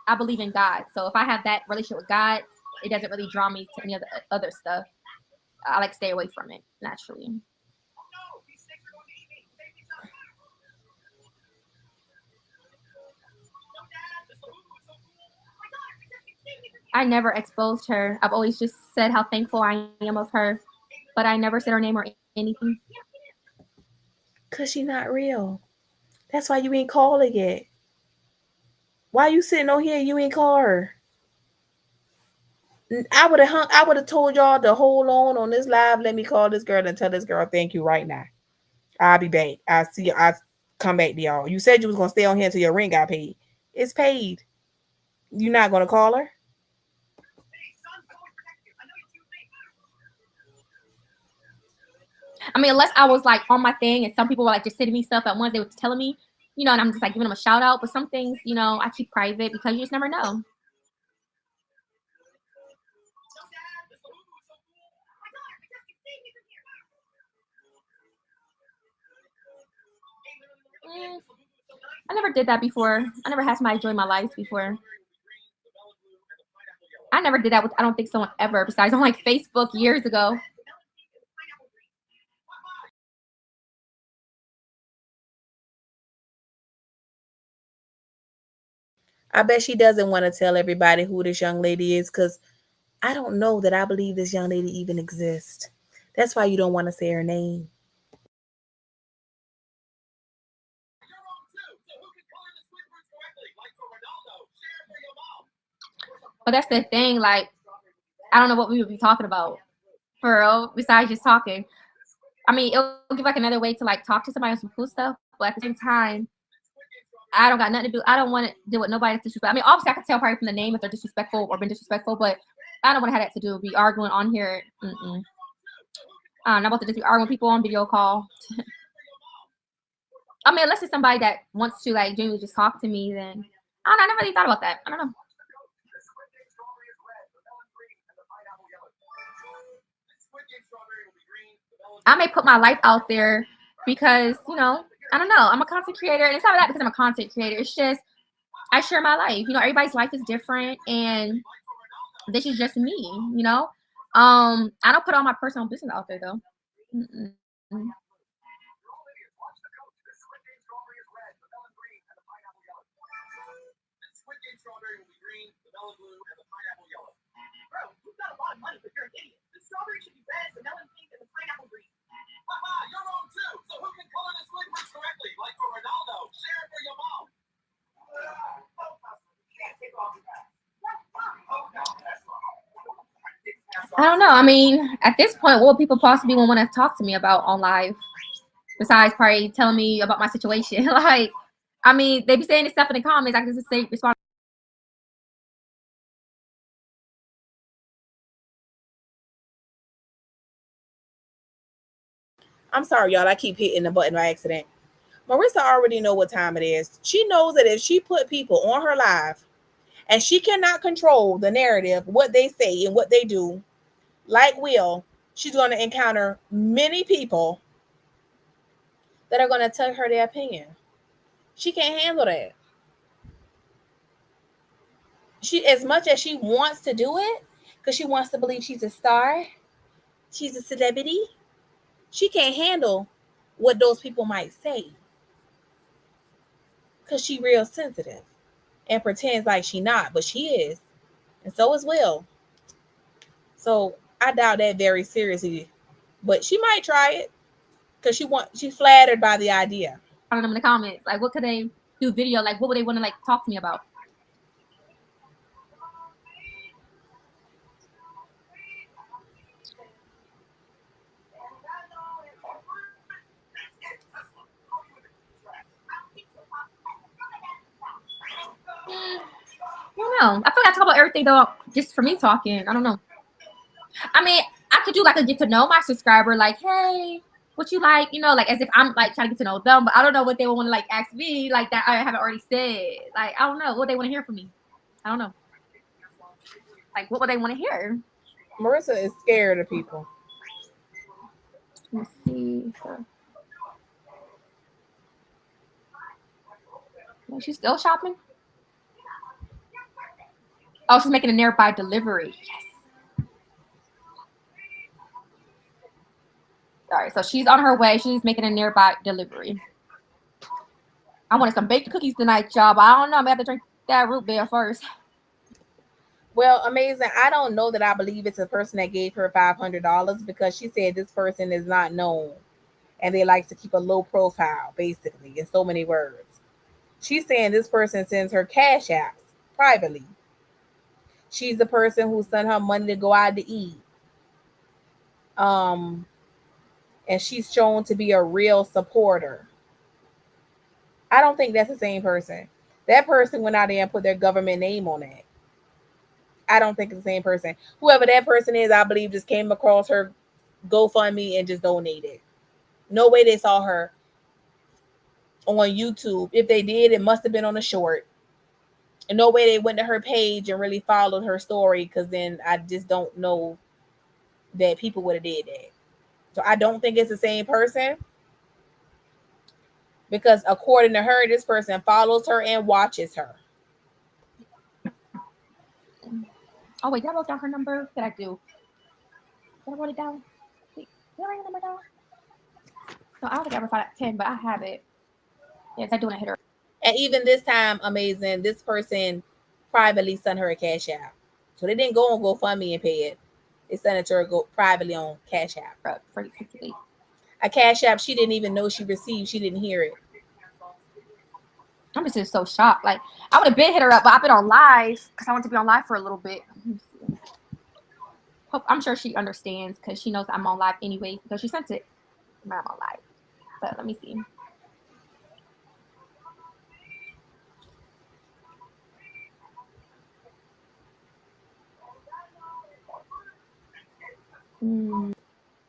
I believe in God. So if I have that relationship with God, it doesn't really draw me to any other stuff. I like to stay away from it naturally. I never exposed her. I've always just said how thankful I am of her, but I never said her name or anything. Cause she not real. That's why you ain't called her yet. Why you sitting on here? You ain't call her. I would have told y'all to hold on this live. Let me call this girl and tell this girl thank you right now. I'll be back. I'll come back to y'all. You said you was gonna stay on here until your rent got paid. It's paid. You not gonna call her? I mean, unless I was like on my thing and some people were like just sending me stuff at once, they were telling me, and I'm just like giving them a shout out. But some things, I keep private because you just never know. I never did that before. I never had somebody join my life before. I never did that with, I don't think someone ever, besides on like Facebook years ago. I bet she doesn't want to tell everybody who this young lady is because I don't know that I believe this young lady even exists. That's why you don't want to say her name. But that's the thing, like, I don't know what we would be talking about for real, besides just talking. I mean, it'll give like another way to like talk to somebody on some cool stuff, but at the same time, I don't got nothing to do. I don't want to deal with nobody that's disrespectful. I mean, obviously I can tell probably from the name if they're disrespectful or been disrespectful, but I don't want to have that to do with be arguing on here. I'm not about to just be arguing with people on video call. I mean, unless it's somebody that wants to like genuinely just talk to me, then I don't know. I never really thought about that. I don't know. I may put my life out there because, you know, I don't know. I'm a content creator, and it's not that because I'm a content creator. It's just I share my life. You know, everybody's life is different, and this is just me. You know, I don't put all my personal business out there though. Mm-mm. I don't know. I mean, at this point, what would people possibly want to talk to me about on live besides probably telling me about my situation? Like, I mean, they be saying this stuff in the comments. I can just say respond. I'm sorry, y'all. I keep hitting the button by accident. Marissa already know what time it is. She knows that if she put people on her live and she cannot control the narrative, what they say and what they do, like Will, she's going to encounter many people that are going to tell her their opinion. She can't handle that. She, as much as she wants to do it, because she wants to believe she's a star, she's a celebrity, she can't handle what those people might say. Because she real sensitive and pretends like she not, but she is. And so is Will. So I doubt that very seriously. But she might try it because she's flattered by the idea. Them in the comments. Like, what could they do video? Like, what would they want to like talk to me about? I don't know. I feel like I talk about everything though, just for me talking. I don't know. I mean, I could do like a get to know my subscriber, like, hey, what you like, you know, like as if I'm like trying to get to know them, but I don't know what they would want to like ask me, like that I haven't already said. Like, I don't know what they want to hear from me. I don't know. Like, what would they want to hear? Marissa is scared of people. Let's see. She's still shopping? Oh, she's making a nearby delivery. Yes. All right, so she's on her way. She's making a nearby delivery. I wanted some baked cookies tonight, y'all, but I don't know. I'm going to have to drink that root beer first. Well, amazing. I don't know that I believe it's a person that gave her $500 because she said this person is not known and they like to keep a low profile, basically, in so many words. She's saying this person sends her cash apps privately. She's the person who sent her money to go out to eat. And she's shown to be a real supporter. I don't think that's the same person. That person went out there and put their government name on it. I don't think it's the same person. Whoever that person is, I believe just came across her GoFundMe and just donated. No way they saw her on YouTube. If they did, it must have been on a short. And no way they went to her page and really followed her story, because then I just don't know that people would have did that. So I don't think it's the same person, because according to her, this person follows her and watches her. Oh, wait, did I write down her number? Did I do? Did I write it down? Wait, did I write her number down? No, I don't think I ever found that 10, but I have it. Yes, I do want to hit her. And even this time, amazing, this person privately sent her a cash app. So they didn't go on GoFundMe and pay it. They sent it to her privately on Cash App. A Cash App she didn't even know she received. She didn't hear it. I'm just so shocked. Like, I would have been hit her up, but I've been on live because I want to be on live for a little bit. I'm sure she understands because she knows I'm on live anyway because she sent it. I'm on live. But let me see.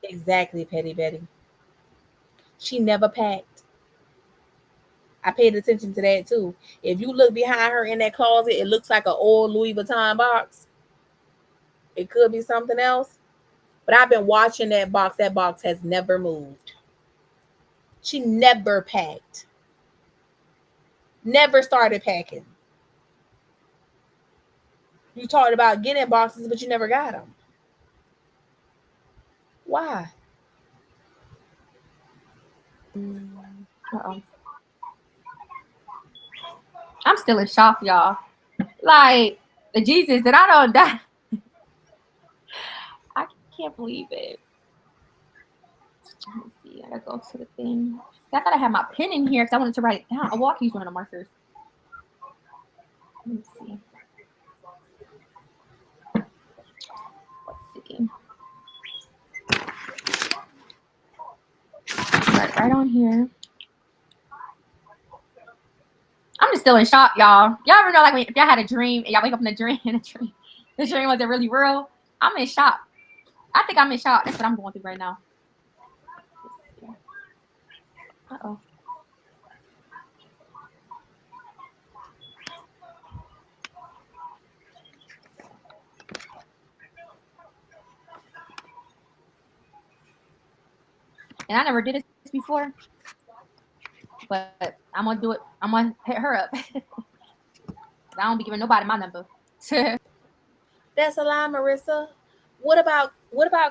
Exactly, Petty Betty. She never packed. I paid attention to that too. If you look behind her in that closet, it looks like an old Louis Vuitton box. It could be something else. But I've been watching that box. That box has never moved. She never packed. Never started packing. You talked about getting boxes, but you never got them. Why? Uh-oh. I'm still in shock, y'all. Like, Jesus, that I don't die. I can't believe it. Let me see. I gotta go to the thing. I thought I had my pen in here because I wanted to write it down. Oh, I'll use one of the markers. Let me see. Let's see. Right on here. I'm just still in shock, y'all. Y'all ever know, like, if y'all had a dream and y'all wake up in a dream and the dream wasn't really real? I'm in shock. I think I'm in shock. That's what I'm going through right now. Uh-oh. And I never did this before, but I'm gonna do it. I'm gonna hit her up. I don't be giving nobody my number. That's a lie, Marissa. What about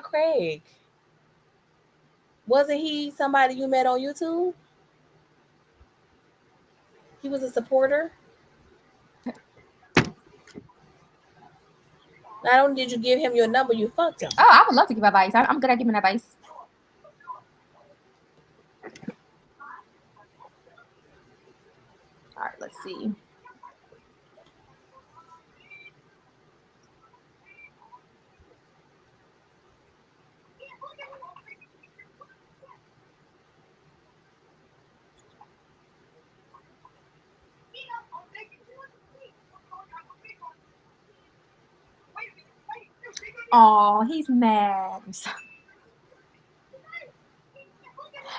Craig? Wasn't he somebody you met on YouTube? He was a supporter. Not only did you give him your number, you fucked him. Oh, I would love to give advice. I'm good at giving advice. All right, let's see. Oh, he's mad.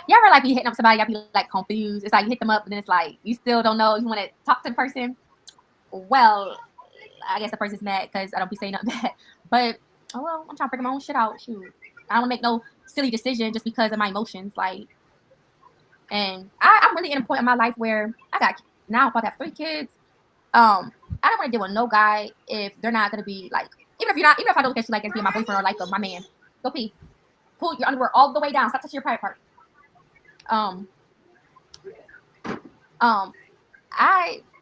You ever like be hitting up somebody, y'all be like confused? It's like you hit them up, and then it's like you still don't know you want to talk to the person. Well, I guess the person's mad because I don't be saying nothing bad. But oh well, I'm trying to figure my own shit out. Shoot, I don't make no silly decision just because of my emotions. Like, and I'm really in a point in my life where I got now I'm about to have 3 kids. I don't want to deal with no guy if they're not gonna be like, even if I don't look at you like as being my boyfriend or like my man. Go pee. Pull your underwear all the way down. Stop touching your private part. Um, um,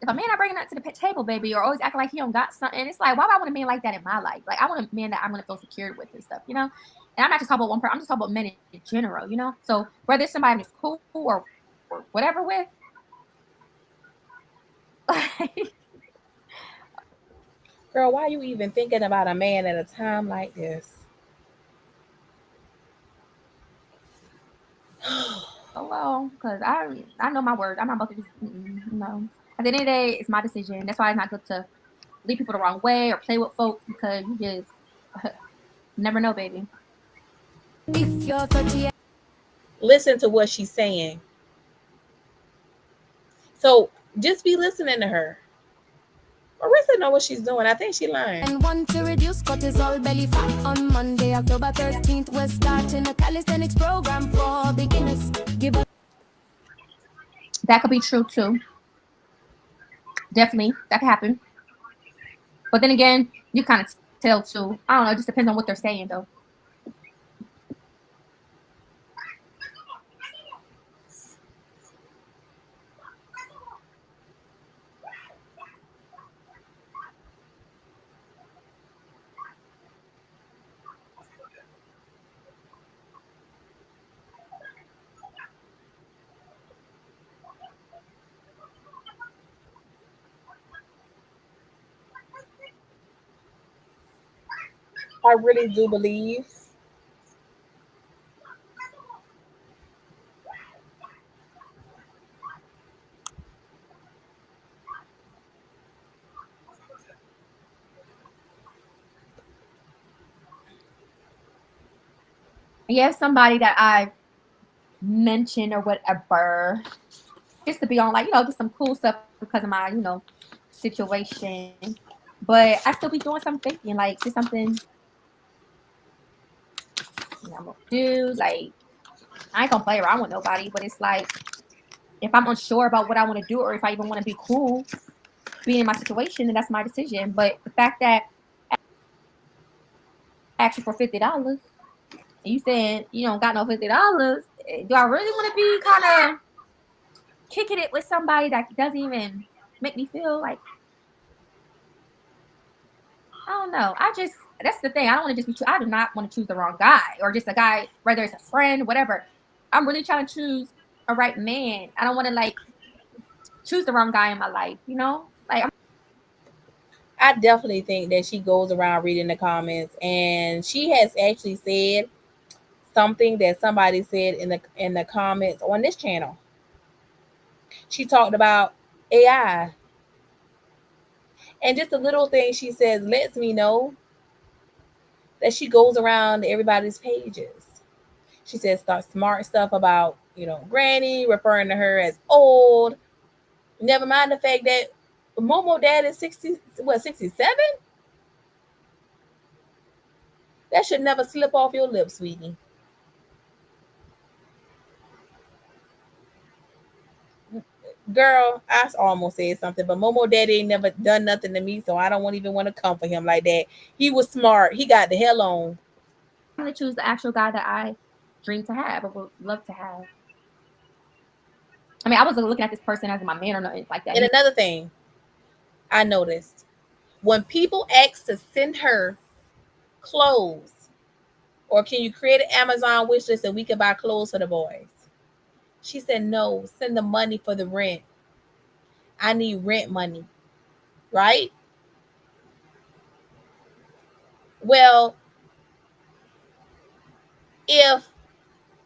if a man not bringing that to the table, baby, or always acting like he don't got something, it's like, why would I want a man like that in my life? Like, I want a man that I'm gonna feel secured with and stuff, you know. And I'm not just talking about one person. I'm just talking about men in general, you know. So whether it's somebody that's cool or whatever with, Girl, why are you even thinking about a man at a time like this? oh well, because I know my word. I'm not about to just no. At the end of the day, it's my decision. That's why it's not good to lead people the wrong way or play with folks because you just never know, baby. If you're 30, Listen to what she's saying. So just be listening to her. Marissa know what she's doing. I think she lying. and want to reduce cortisol belly fat on Monday, October 13th, we're starting a calisthenics program for beginners. Give us That could be true too. Definitely, that could happen. But then again, you kind of tell too. I don't know. It just depends on what they're saying, though. I really do believe yeah, somebody that I mentioned or whatever, just to be on, like, just some cool stuff because of my, situation. But I still be doing some thinking, like, just something I'm gonna do. Like, I ain't gonna play around with nobody, but it's like, if I'm unsure about what I want to do or if I even want to be cool being in my situation, then that's my decision. But the fact that I asked you for $50, and you said you don't got no $50, do I really want to be kind of kicking it with somebody that doesn't even make me feel like, I don't know. That's the thing. I don't want to just be, I do not want to choose the wrong guy or just a guy, whether it's a friend, whatever. I'm really trying to choose a right man. I don't want to like choose the wrong guy in my life, Like, I definitely think that she goes around reading the comments, and she has actually said something that somebody said in the comments on this channel. She talked about AI, and just a little thing she says lets me know that she goes around everybody's pages. She says smart stuff about, Granny, referring to her as old. Never mind the fact that Momo dad is 67? That should never slip off your lips, sweetie. Girl, I almost said something, but Momo daddy ain't never done nothing to me, so I don't even want to come for him like that. He was smart. He got the hell on. I'm going to choose the actual guy that I dream to have or would love to have. I mean, I wasn't looking at this person as my man or nothing like that. And another thing I noticed, when people ask to send her clothes, or can you create an Amazon wish list and we can buy clothes for the boys? She said, no, send the money for the rent. I need rent money, right? Well, if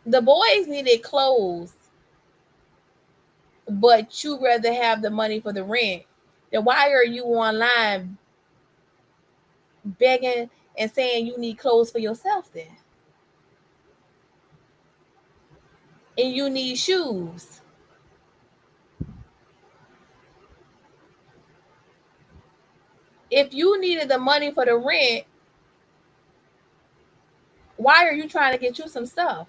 the boys needed clothes, but you rather have the money for the rent, then why are you online begging and saying you need clothes for yourself then? And you need shoes. If you needed the money for the rent, why are you trying to get you some stuff?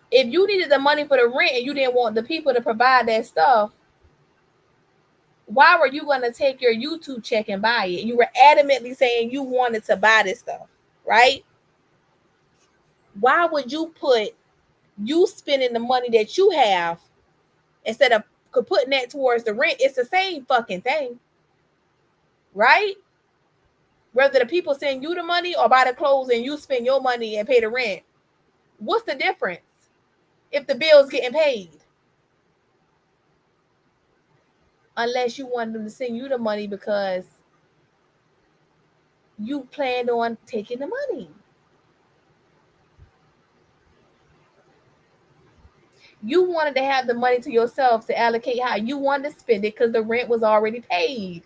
If you needed the money for the rent and you didn't want the people to provide that stuff, why were you going to take your YouTube check and buy it? You were adamantly saying you wanted to buy this stuff, right? Why would you put you spending the money that you have instead of putting that towards the rent? It's the same fucking thing, right? Whether the people send you the money or buy the clothes and you spend your money and pay the rent, what's the difference if the bill's getting paid? Unless you want them to send you the money because you planned on taking the money. You wanted to have the money to yourself to allocate how you wanted to spend it because the rent was already paid.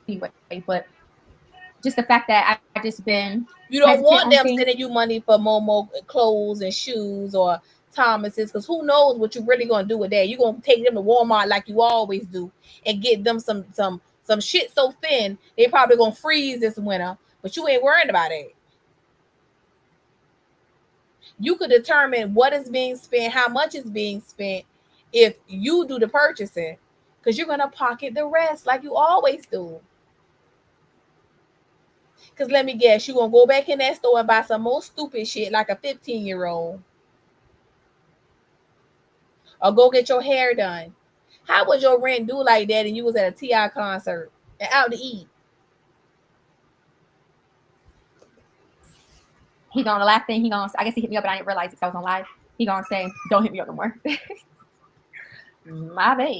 Anyway, but just the fact that I just been You don't want them things. sending you money for Momo clothes and shoes or Thomas's, because who knows what you're really gonna do with that. You're gonna take them to Walmart like you always do and get them some shit so thin they probably gonna freeze this winter, but you ain't worried about it. You could determine what is being spent, how much is being spent if you do the purchasing, because you're gonna pocket the rest like you always do. Because let me guess, you're gonna go back in that store and buy some more stupid shit like a 15-year-old. Or go get your hair done. How would your rent do like that and you was at a T.I. concert and out to eat? The last thing I guess he hit me up and I didn't realize it because I was on live. He gonna say, don't hit me up no more. My bad.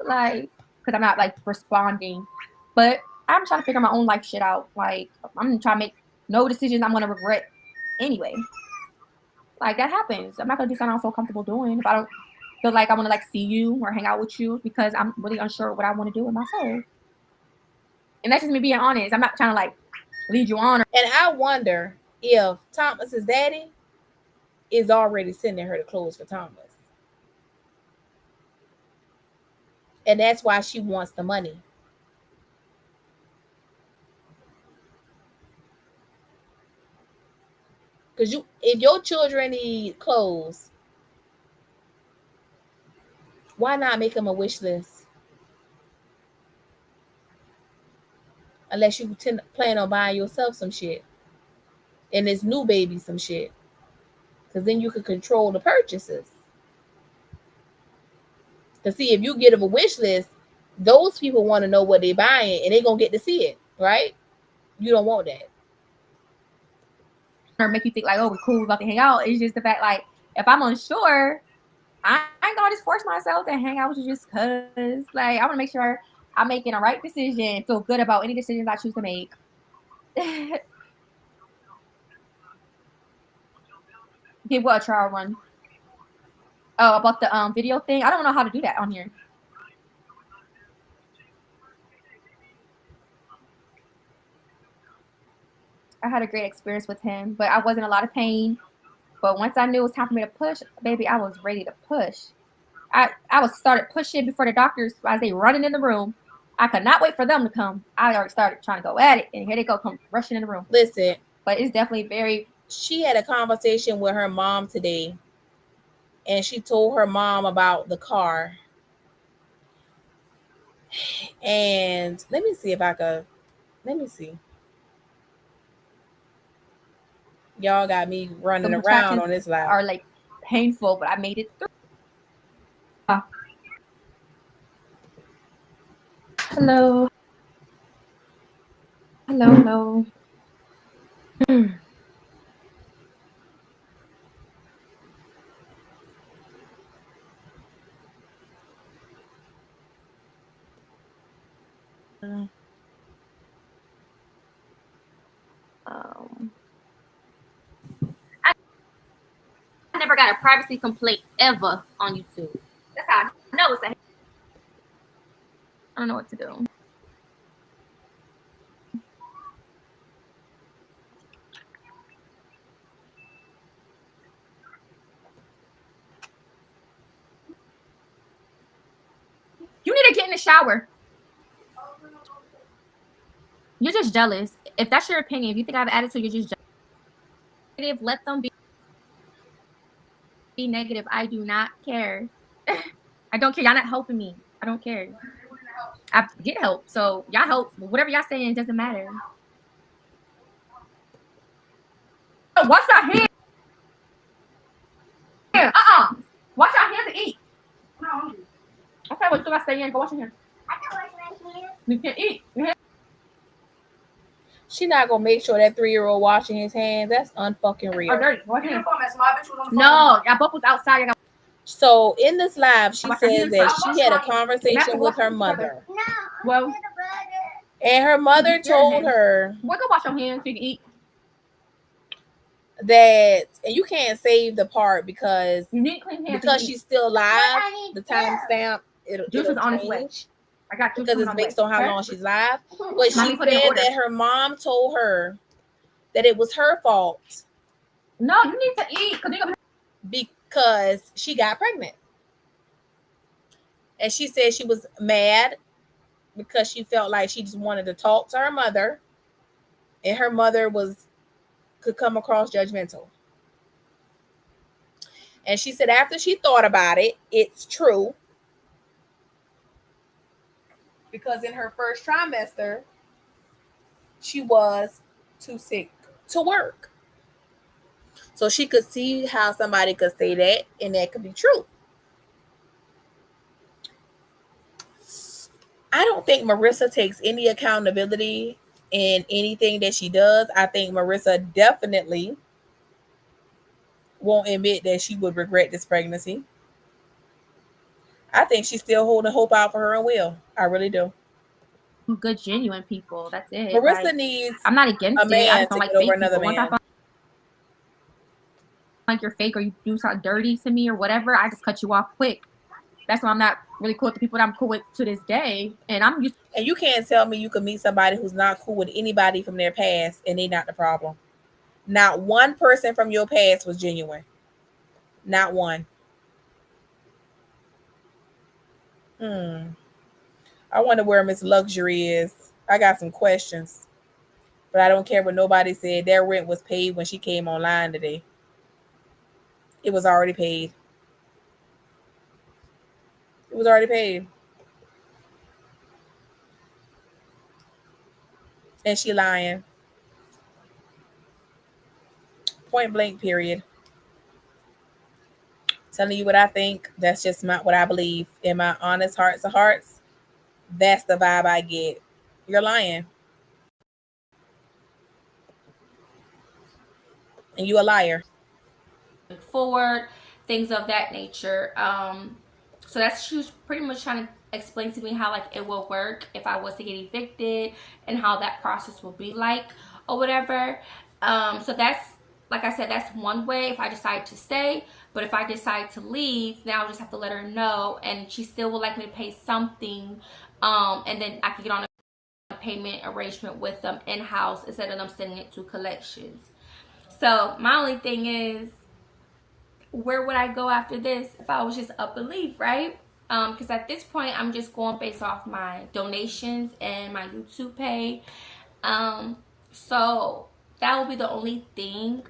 Like, because I'm not like responding. But I'm trying to figure my own life shit out. Like, I'm trying to make no decisions I'm gonna regret anyway. Like, that happens. I'm not gonna do something I don't feel comfortable doing if I don't feel like I want to like see you or hang out with you because I'm really unsure what I want to do with myself. And that's just me being honest. I'm not trying to like lead you on. And I wonder if Thomas's daddy is already sending her the clothes for Thomas. And that's why she wants the money. Because if your children need clothes, why not make them a wish list? Unless you plan on buying yourself some shit. And this new baby some shit. Because then you can control the purchases. Because see, if you get them a wish list, those people want to know what they're buying and they're going to get to see it, right? You don't want that. Or make you think like, oh, we're cool, we're about to hang out. It's just the fact like, if I'm unsure, I ain't gonna just force myself to hang out with you just cause. Like, I want to make sure I'm making a right decision, feel good about any decisions I choose to make. Give what a trial run? Oh, about the video thing. I don't know how to do that on here. I had a great experience with him, but I was in a lot of pain. But once I knew it was time for me to push, baby, I was ready to push. I was started pushing before the doctors as they running in the room. I could not wait for them to come. I already started trying to go at it, and here they go, come rushing in the room. Listen, but it's definitely very. She had a conversation with her mom today, and she told her mom about the car. And let me see if I could. Let me see. Y'all got me running around on this live. Are like painful, but I made it through. Hello. Hello. I never got a privacy complaint ever on YouTube. That's how I know it's a. I don't know what to do. You need to get in the shower. You're just jealous. If that's your opinion, if you think I have an attitude, you're just jealous. Let them be negative. I do not care. I don't care. Y'all not helping me. I don't care. I get help. So y'all help. Whatever y'all saying doesn't matter. Oh, wash your hands. Wash your hands and eat. Okay, well, so I stay in. Go wash your hands. I can wash my hands. You can't eat. She not gonna make sure that 3-year-old washing his hands. That's unfucking real. Dirty. No, y'all both was outside. So in this live, she says that she had a conversation with her mother. No. Well, and her mother told her, "Well, go wash your hands so you can eat." That, and you can't save the part because you need clean hands because she's still live. The timestamp it'll on its way. change. I got juice because it's based on how long she's live. But she said that her mom told her that it was her fault. No, you need to eat because she got pregnant. And she said she was mad because she felt like she just wanted to talk to her mother, and her mother could come across judgmental. And she said after she thought about it, it's true. Because in her first trimester, she was too sick to work. So she could see how somebody could say that, and that could be true. I don't think Marissa takes any accountability in anything that she does. I think Marissa definitely won't admit that she would regret this pregnancy. I think she's still holding hope out for her and Will. I really do. Good, genuine people. That's it. Marissa needs. I'm not against a man it. I just don't like fake another people. Man. Once I like you're fake or you do something dirty to me or whatever, I just cut you off quick. that's why I'm not really cool with the people that I'm cool with to this day. And I'm used. And you can't tell me you could meet somebody who's not cool with anybody from their past and they not the problem. Not one person from your past was genuine. Not one. I wonder where Miss Luxury is. I got some questions, but I don't care what nobody said. Their rent was paid when she came online today. It was already paid. It was already paid. And she lying. Point blank, period. Telling you what I think. That's just what I believe. In my honest hearts of hearts, that's the vibe I get. You're lying. And you a liar. Forward, things of that nature. So that's, she was pretty much trying to explain to me how like it will work if I was to get evicted and how that process will be like or whatever. So that's, like I said, that's one way if I decide to stay. But if I decide to leave, then I'll just have to let her know, and she still would like me to pay something, and then I could get on a payment arrangement with them in-house instead of them sending it to collections. So my only thing is, where would I go after this if I was just up and leave, right? Because at this point, I'm just going based off my donations and my YouTube pay. So that will be the only thing.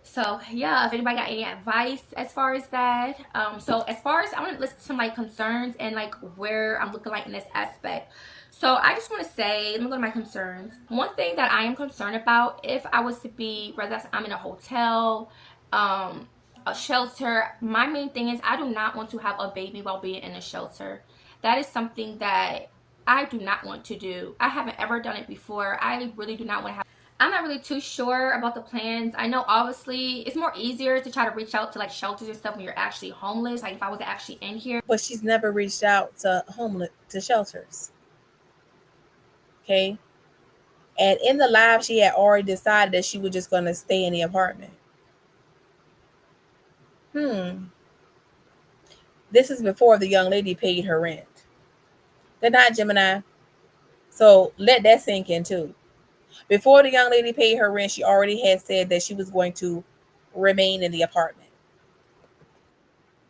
So yeah, if anybody got any advice as far as that. So as far as, I want to listen to my concerns and like where I'm looking like in this aspect. So I just want to say, let me go to my concerns. One thing that I am concerned about, if I was to be, whether I'm in a hotel, a shelter, my main thing is I do not want to have a baby while being in a shelter. That is something that I do not want to do. I haven't ever done it before. I really do not want to have. I'm not really too sure about the plans. I know obviously it's more easier to try to reach out to like shelters and stuff when you're actually homeless. Like if I was actually in here. But she's never reached out to shelters. Okay. And in the live, she had already decided that she was just going to stay in the apartment. This is before the young lady paid her rent. They're not, Gemini. So let that sink in too. Before the young lady paid her rent, she already had said that she was going to remain in the apartment.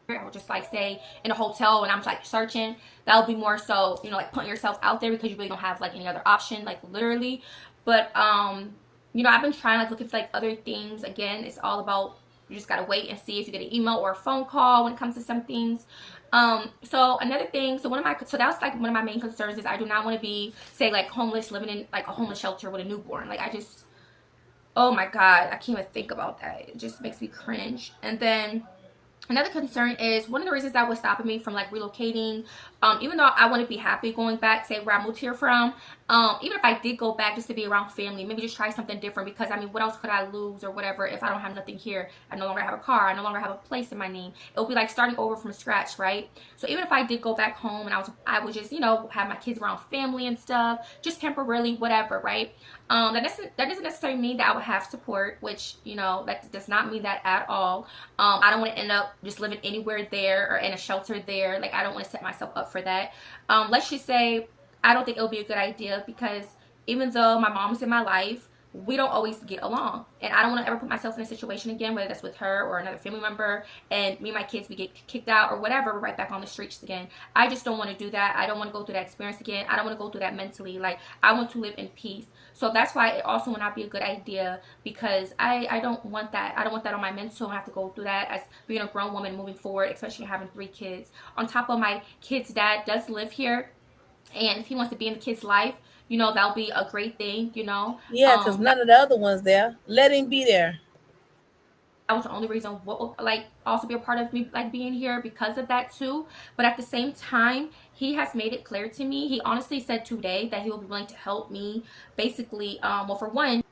I would just like say in a hotel when I'm like searching, that would be more so, you know, like putting yourself out there because you really don't have like any other option, like literally. But you know, I've been trying like looking for like other things. Again, it's all about, you just gotta wait and see if you get an email or a phone call when it comes to some things. So another thing, so that's like one of my main concerns is I do not want to be, say, like homeless, living in like a homeless shelter with a newborn. Like I just, oh my god, I can't even think about that. It just makes me cringe. And then another concern is, one of the reasons that was stopping me from like relocating, even though I wouldn't be happy going back, say where I moved here from, even if I did go back just to be around family, maybe just try something different, because I mean, what else could I lose or whatever if I don't have nothing here? I no longer have a car, I no longer have a place in my name. It would be like starting over from scratch, right? So even if I did go back home and I would just, you know, have my kids around family and stuff, just temporarily, whatever, right? That doesn't necessarily mean that I would have support, which, you know, that does not mean that at all. I don't want to end up just living anywhere there or in a shelter there. Like I don't want to set myself up for that. Let's just say I don't think it'll be a good idea, because even though my mom's in my life, we don't always get along, and I don't want to ever put myself in a situation again, whether that's with her or another family member, and me and my kids, we get kicked out or whatever, we're right back on the streets again. I just don't want to do that. I don't want to go through that experience again. I don't want to go through that mentally. Like I want to live in peace. So that's why it also would not be a good idea, because I don't want that. I don't want that on my mental, and have to go through that as being a grown woman moving forward, especially having 3 kids. On top of, my kid's dad does live here, and if he wants to be in the kid's life, you know, that'll be a great thing, you know. Yeah, because none of the other ones there. Let him be there. That was the only reason what would like also be a part of me like being here, because of that too. But at the same time, he has made it clear to me. He honestly said today that he will be willing to help me. Basically, well, for one,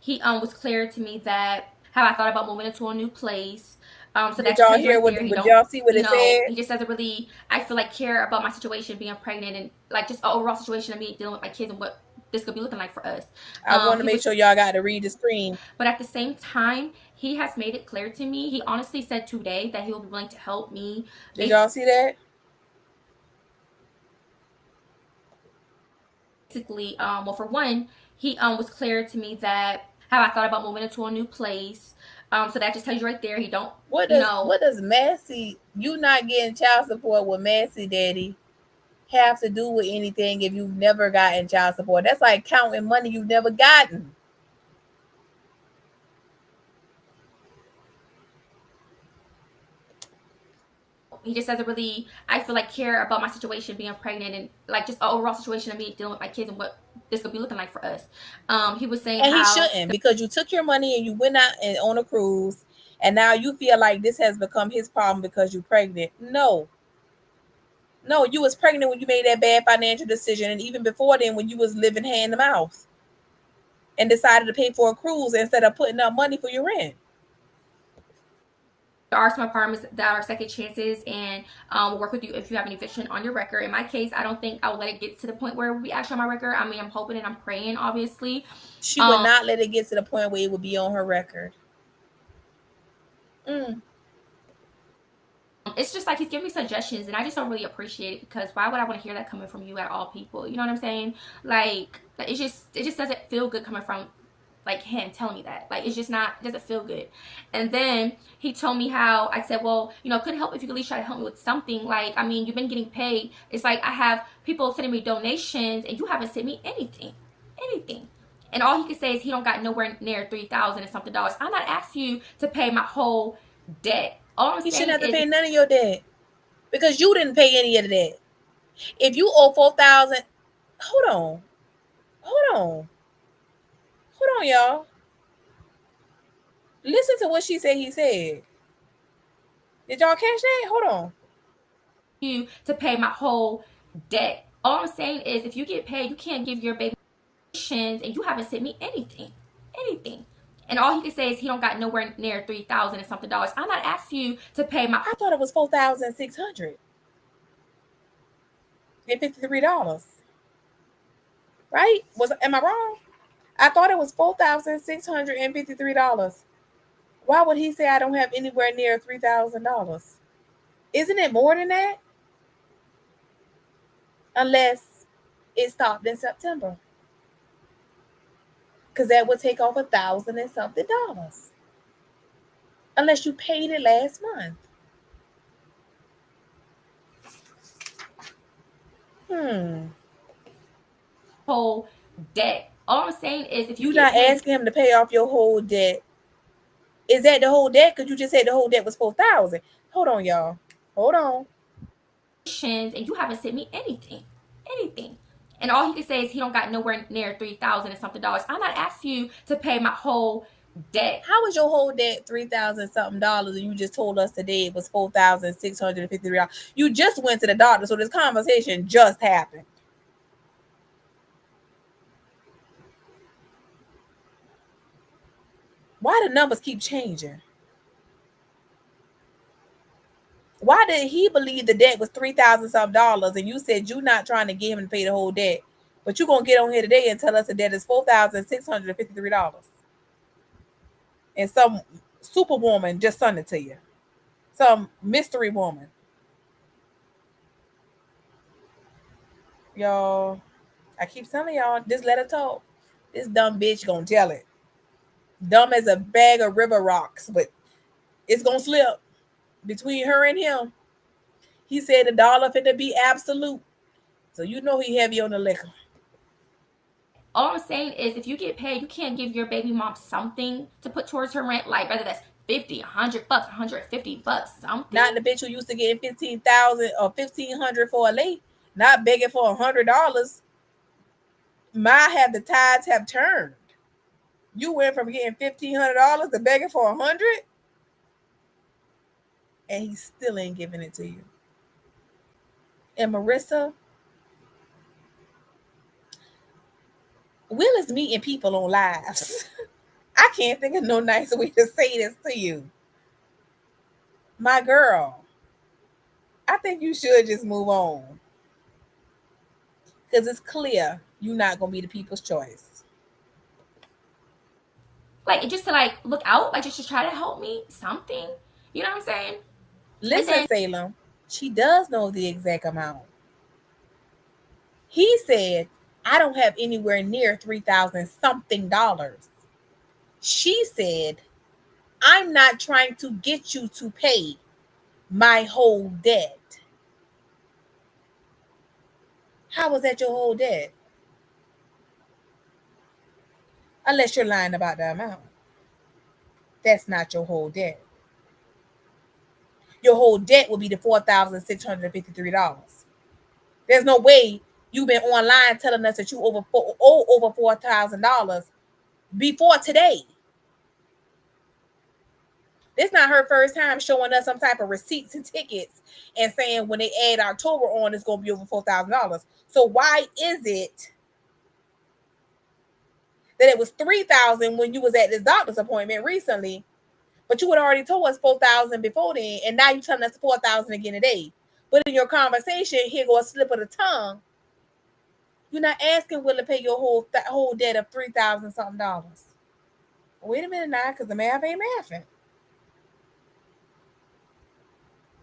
he was clear to me that have I thought about moving into a new place. So did y'all hear what? Did y'all see what it said? He just doesn't really, I feel like, care about my situation being pregnant, and like just an overall situation of me dealing with my kids and what this could be looking like for us. I want to He make was, sure y'all got to read the screen. but at the same time, he has made it clear to me. He honestly said today that he will be willing to help me. Did y'all see that? Basically, well, for one, he was clear to me that have I thought about moving into a new place. So that just tells you right there he don't. What does Massey, you not getting child support with Massey daddy have to do with anything if you've never gotten child support? That's like counting money you've never gotten. He just doesn't really, I feel like, care about my situation being pregnant and like just an overall situation of me dealing with my kids and what this could be looking like for us. He was saying and how he shouldn't, because you took your money and you went out and on a cruise, and now you feel like this has become his problem because you're pregnant. No, you was pregnant when you made that bad financial decision, and even before then when you was living hand to mouth and decided to pay for a cruise instead of putting up money for your rent. there are some apartments that are second chances and will work with you if you have an eviction on your record. In my case, I don't think I will let it get to the point where it will be actually on my record. I mean, I'm hoping and I'm praying, obviously. She would not let it get to the point where it would be on her record. It's just like he's giving me suggestions and I just don't really appreciate it, because why would I want to hear that coming from you at all people? You know what I'm saying? Like, it just doesn't feel good coming from like him telling me that. Like, it's just not, it doesn't feel good. And then he told me how I said, well, you know, it could help if you could at least try to help me with something. Like, I mean, you've been getting paid. It's like I have people sending me donations and you haven't sent me anything. And all he could say is he don't got nowhere near 3,000 and something dollars. I'm not asking you to pay my whole debt. All I'm You saying shouldn't have to is, pay none of your debt because you didn't pay any of the debt. If you owe 4,000, hold on, y'all. Listen to what she said. He said, did y'all catch that? Hold on. you to pay my whole debt. All I'm saying is, if you get paid, you can't give your baby and you haven't sent me anything. And all he could say is he don't got nowhere near 3,000 and something dollars. I'm not asking you to pay my. I thought it was $4,653. Right? Am I wrong? I thought it was $4,653. Why would he say I don't have anywhere near $3,000? Isn't it more than that? Unless it stopped in September, because that would take off $1,000 and something. Unless you paid it last month. Whole debt. All I'm saying is, if you're not asking him to pay off your whole debt, is that the whole debt? Because you just said the whole debt was $4,000. Hold on, y'all. Hold on. And you haven't sent me anything. And all he could say is he don't got nowhere near 3,000 and something dollars. I'm not asking you to pay my whole debt. How is your whole debt $3,000 something dollars, and you just told us today it was $4,653? You just went to the doctor, so this conversation just happened. Why the numbers keep changing? Why did he believe the debt was $3,000 something dollars, and you said you're not trying to get him to pay the whole debt, but you're gonna get on here today and tell us the debt is $4,653? And some superwoman just sent it to you. Some mystery woman. Y'all, I keep telling y'all, just let her talk. This dumb bitch gonna tell it. Dumb as a bag of river rocks, but it's gonna slip between her and him. He said the dollar finna be absolute. So you know he heavy on the liquor. All I'm saying is, if you get paid, you can't give your baby mom something to put towards her rent, like whether that's $50, $100, $150, something. Not the bitch who used to get 15,000 or 1,500 for a late, not begging for $100. The tides have turned. You went from getting $1,500 to begging for $100, and he still ain't giving it to you. And Marissa, Will is meeting people on lives. I can't think of no nicer way to say this to you. My girl, I think you should just move on. Because it's clear you're not gonna be the people's choice. Like, just to like look out, like just to try to help me something. You know what I'm saying? And Listen, then Salem, she does know the exact amount. He said, I don't have anywhere near 3,000 something dollars. She said, I'm not trying to get you to pay my whole debt. How was that your whole debt? Unless you're lying about the amount. That's not your whole debt. Your whole debt will be the $4,653. There's no way you've been online telling us that you owe over $4,000 before today. This not her first time showing us some type of receipts and tickets and saying when they add October on, it's gonna be over $4,000. So why is it that it was 3,000 when you was at this doctor's appointment recently, but you had already told us 4,000 before then, and now you telling us 4,000 again today? But in your conversation, here go a slip of the tongue. You're not asking Will to pay your whole debt of 3,000 something dollars. Wait a minute now, because the math ain't mathing.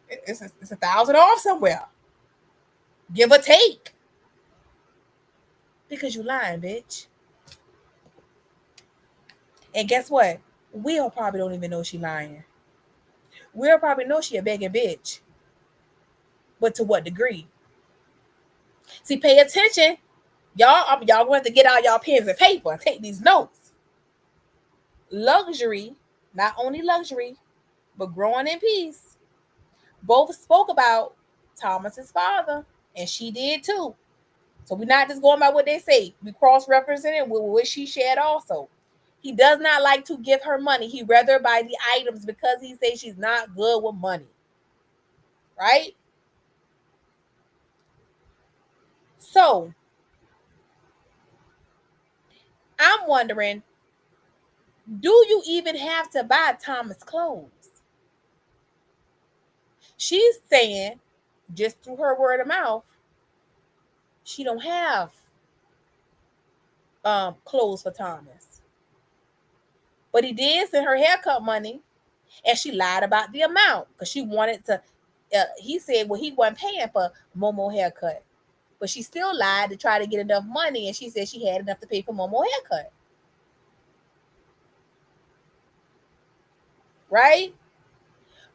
It's 1,000 off somewhere, give or take. Because you lying, bitch. And guess what? Will probably don't even know she lying. Will probably know she a begging bitch. But to what degree? See, pay attention. Y'all going to have to get out y'all pens and paper and take these notes. Luxury, not only luxury, but growing in peace, both spoke about Thomas's father, and she did too. So we're not just going by what they say. We cross-referencing it with what she shared also. He does not like to give her money. He rather buy the items because he says she's not good with money. Right? So I'm wondering, do you even have to buy Thomas clothes? She's saying, just through her word of mouth, she don't have clothes for Thomas. But he did send her haircut money, and she lied about the amount because she wanted to. He said, well, he wasn't paying for Momo haircut, but she still lied to try to get enough money, and she said she had enough to pay for Momo haircut. Right?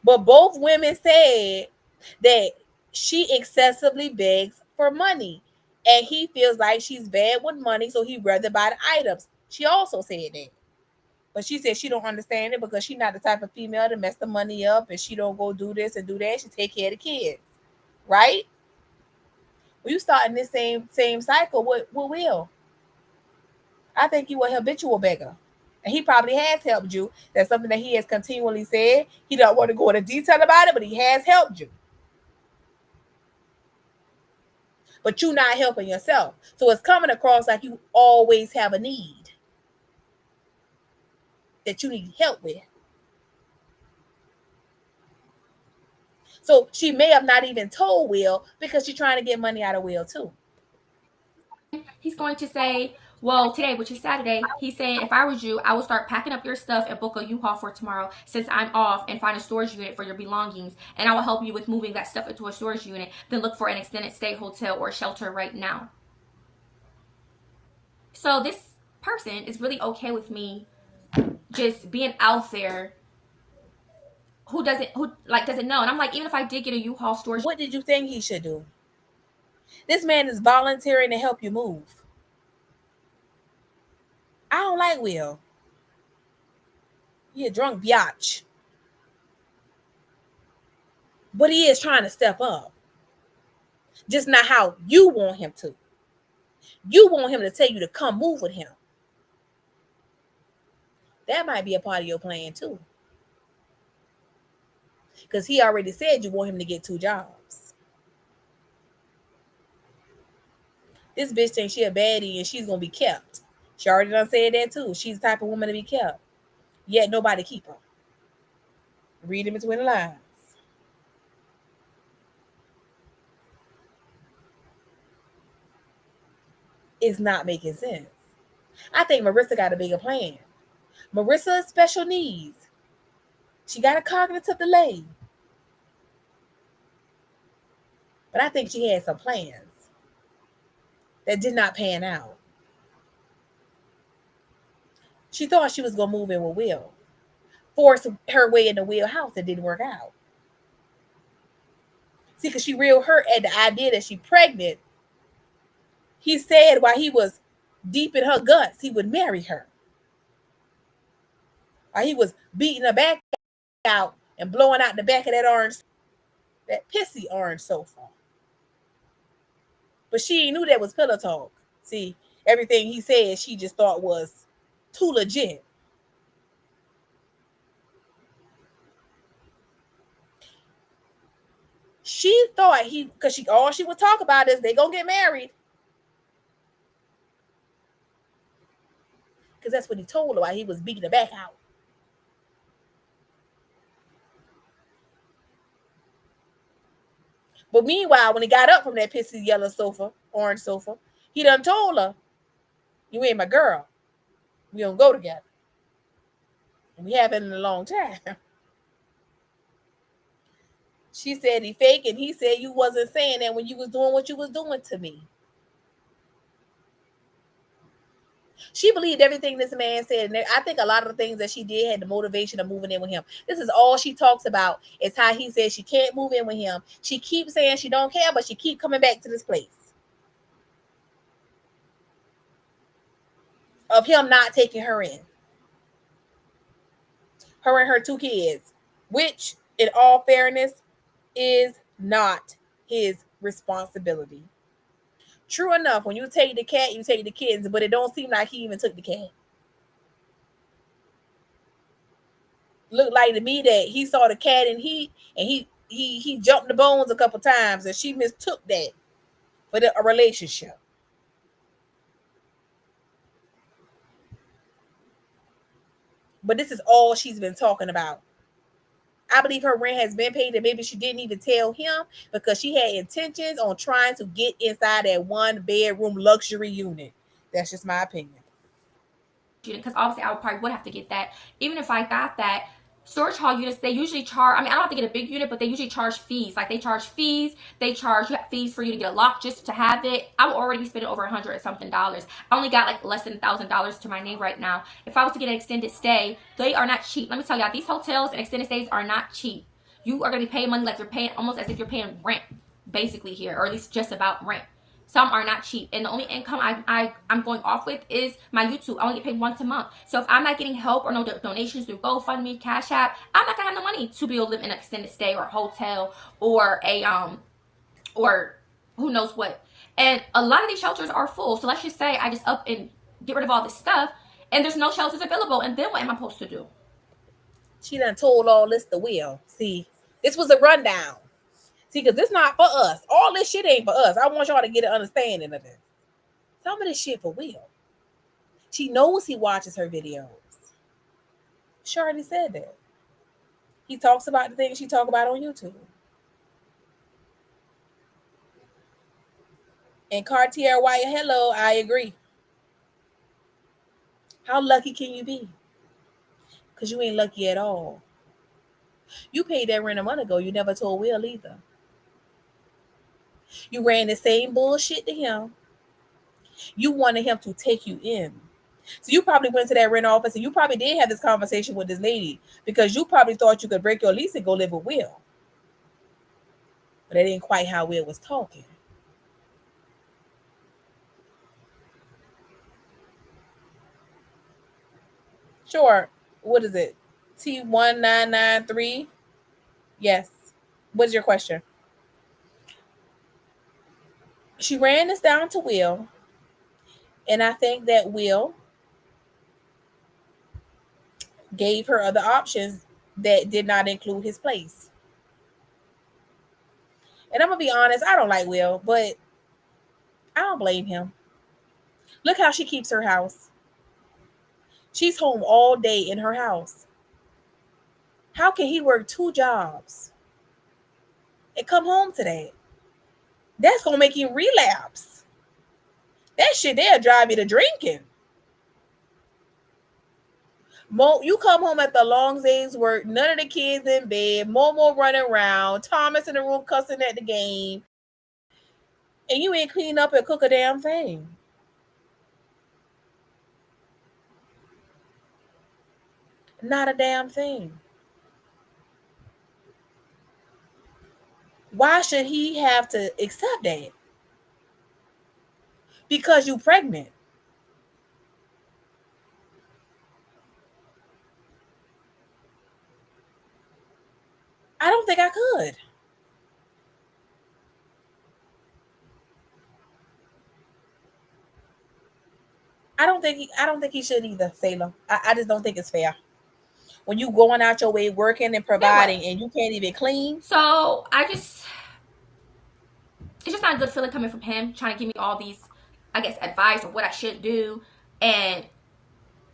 But both women said that she excessively begs for money, and he feels like she's bad with money, so he'd rather buy the items. She also said that. But she said she don't understand it because she's not the type of female to mess the money up, and she don't go do this and do that. She take care of the kids. Right? Well, you starting this same cycle with Will. I think you a habitual beggar. And he probably has helped you. That's something that he has continually said. He don't want to go into detail about it, but he has helped you. But you're not helping yourself. So it's coming across like you always have a need that you need help with. So she may have not even told Will because she's trying to get money out of Will too. he's going to say, well, today, which is Saturday, he's saying, if I was you, I would start packing up your stuff and book a U-Haul for tomorrow since I'm off, and find a storage unit for your belongings. And I will help you with moving that stuff into a storage unit. Then look for an extended stay hotel or shelter right now. So this person is really okay with me just being out there who doesn't know. And I'm like, even if I did get a U-Haul storage, what did you think he should do? This man is volunteering to help you move. I don't like Will. He a drunk biatch. But he is trying to step up. Just not how you want him to. You want him to tell you to come move with him. That might be a part of your plan too. Because he already said you want him to get 2 jobs. This bitch thinks she a baddie and she's going to be kept. She already done said that too. She's the type of woman to be kept. Yet nobody keep her. Read in between the lines. is not making sense. I think Marissa got a bigger plan. Marissa has special needs. She got a cognitive delay. But I think she had some plans that did not pan out. She thought she was going to move in with Will, force her way in the Will house. It didn't work out. See, because she real hurt at the idea that she pregnant. He said while he was deep in her guts, he would marry her. While he was beating her back out and blowing out the back of that pissy orange sofa. But she knew that was pillow talk. See, everything he said, she just thought was too legit. She thought because all she would talk about is they gonna get married. Because that's what he told her while he was beating her back out. But meanwhile, when he got up from that pissy yellow sofa, orange sofa, he done told her, "You ain't my girl. We don't go together. And we haven't in a long time." She said he fake, and he said you wasn't saying that when you was doing what you was doing to me. She believed everything this man said, and I think a lot of the things that she did had the motivation of moving in with him. This is all she talks about is how he says she can't move in with him. She keeps saying she don't care, but she keep coming back to this place of him not taking her in. Her and her 2 kids, which, in all fairness, is not his responsibility. True enough, when you take the cat, you take the kids, but it don't seem like he even took the cat. Looked like to me that he saw the cat and he jumped the bones a couple times, and she mistook that for a relationship. But this is all she's been talking about. I believe her rent has been paid, and maybe she didn't even tell him because she had intentions on trying to get inside that 1-bedroom luxury unit. That's just my opinion. Because obviously I probably would have to get that. Even if I got that, storage hall units, they usually charge, I mean, I don't have to get a big unit, but they usually charge fees. Like, they charge fees. They charge fees for you to get a lock just to have it. I would already be spending over $100 something. I only got like less than $1,000 to my name right now. If I was to get an extended stay, they are not cheap. Let me tell y'all, these hotels and extended stays are not cheap. You are going to be paying money like you're paying, almost as if you're paying rent, basically, here, or at least just about rent. Some are not cheap, and the only income I'm going off with is my YouTube. I only get paid once a month. So if I'm not getting help or no donations through GoFundMe, Cash App, I'm not gonna have the money to be able to live in an extended stay or a hotel or or who knows what. And a lot of these shelters are full. So let's just say I just up and get rid of all this stuff, and there's no shelters available. And then what am I supposed to do? She done told all this to Will. See, this was a rundown. See, because this not for us. All this shit ain't for us. I want y'all to get an understanding of this. Some of this shit for Will. She knows he watches her videos. She already said that. He talks about the things she talk about on YouTube. And Cartier White, hello, I agree. How lucky can you be? Because you ain't lucky at all. You paid that rent a month ago. You never told Will either. You ran the same bullshit to him. You wanted him to take you in. So you probably went to that rent office and you probably did have this conversation with this lady because you probably thought you could break your lease and go live with Will. But that ain't quite how Will was talking. Sure. What is it? T1993? Yes. What is your question? She ran this down to Will. And I think that Will gave her other options that did not include his place. And I'm going to be honest, I don't like Will, but I don't blame him. Look how she keeps her house. She's home all day in her house. How can he work 2 jobs and come home to that? That's going to make him relapse. That shit they'll drive you to drinking. You come home at the long day's work, none of the kids in bed, Momo running around, Thomas in the room cussing at the game, and you ain't clean up and cook a damn thing. Not a damn thing. Why should he have to accept that? Because you pregnant. I don't think I could. I don't think he should either, Salem. I just don't think it's fair. When you going out your way working and providing and you can't even clean. So it's just not a good feeling coming from him, trying to give me all these, I guess, advice of what I should do. And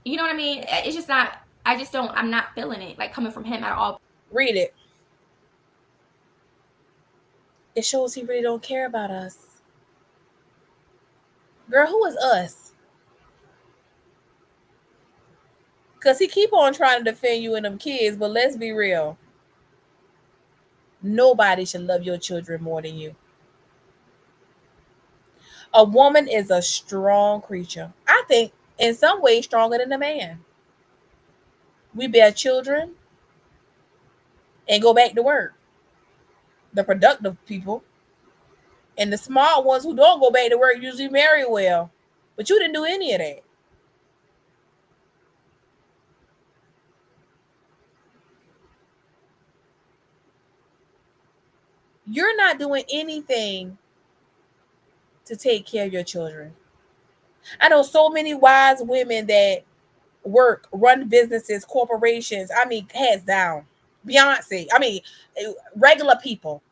you know what I mean? It's just not, I'm not feeling it, like, coming from him at all. Read it. It shows he really don't care about us. Girl, who is us? Because he keep on trying to defend you and them kids, but let's be real. Nobody should love your children more than you. A woman is a strong creature. I think in some ways stronger than a man. We bear children and go back to work. The productive people. And the smart ones who don't go back to work usually marry well. But you didn't do any of that. You're not doing anything to take care of your children. I know so many wise women that work, run businesses, corporations. I mean, hands down. Beyonce. I mean, regular people.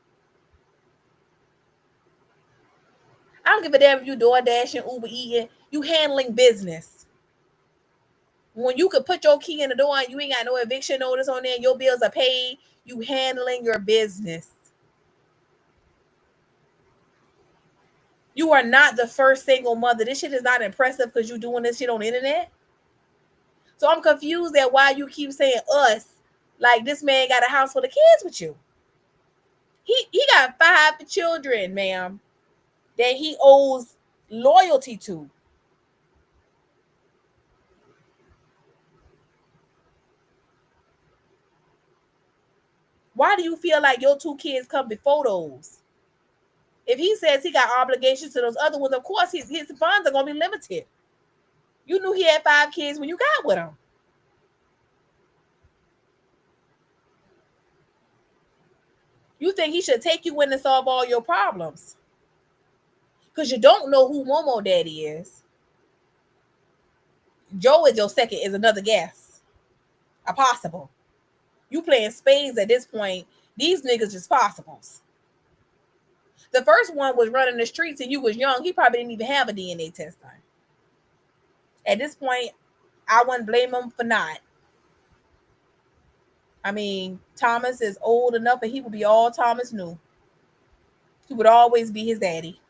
I don't give a damn if you DoorDash and Uber eating. You handling business. When you could put your key in the door and you ain't got no eviction notice on there and your bills are paid, you handling your business. You are not the first single mother. This shit is not impressive because you're doing this shit on the internet. So I'm confused at why you keep saying us, like this man got a house full of kids with you. He got 5 children, ma'am, that he owes loyalty to. Why do you feel like your 2 kids come before those? If he says he got obligations to those other ones, of course his funds are going to be limited. You knew he had 5 kids when you got with him. You think he should take you in and solve all your problems. Because you don't know who Momo Daddy is. Joe is your second, is another guess. A possible. You playing spades at this point. These niggas just possibles. The first one was running the streets and you was young. He probably didn't even have a DNA test done. At this point, I wouldn't blame him for not. I mean, Thomas is old enough and he would be all Thomas knew. He would always be his daddy.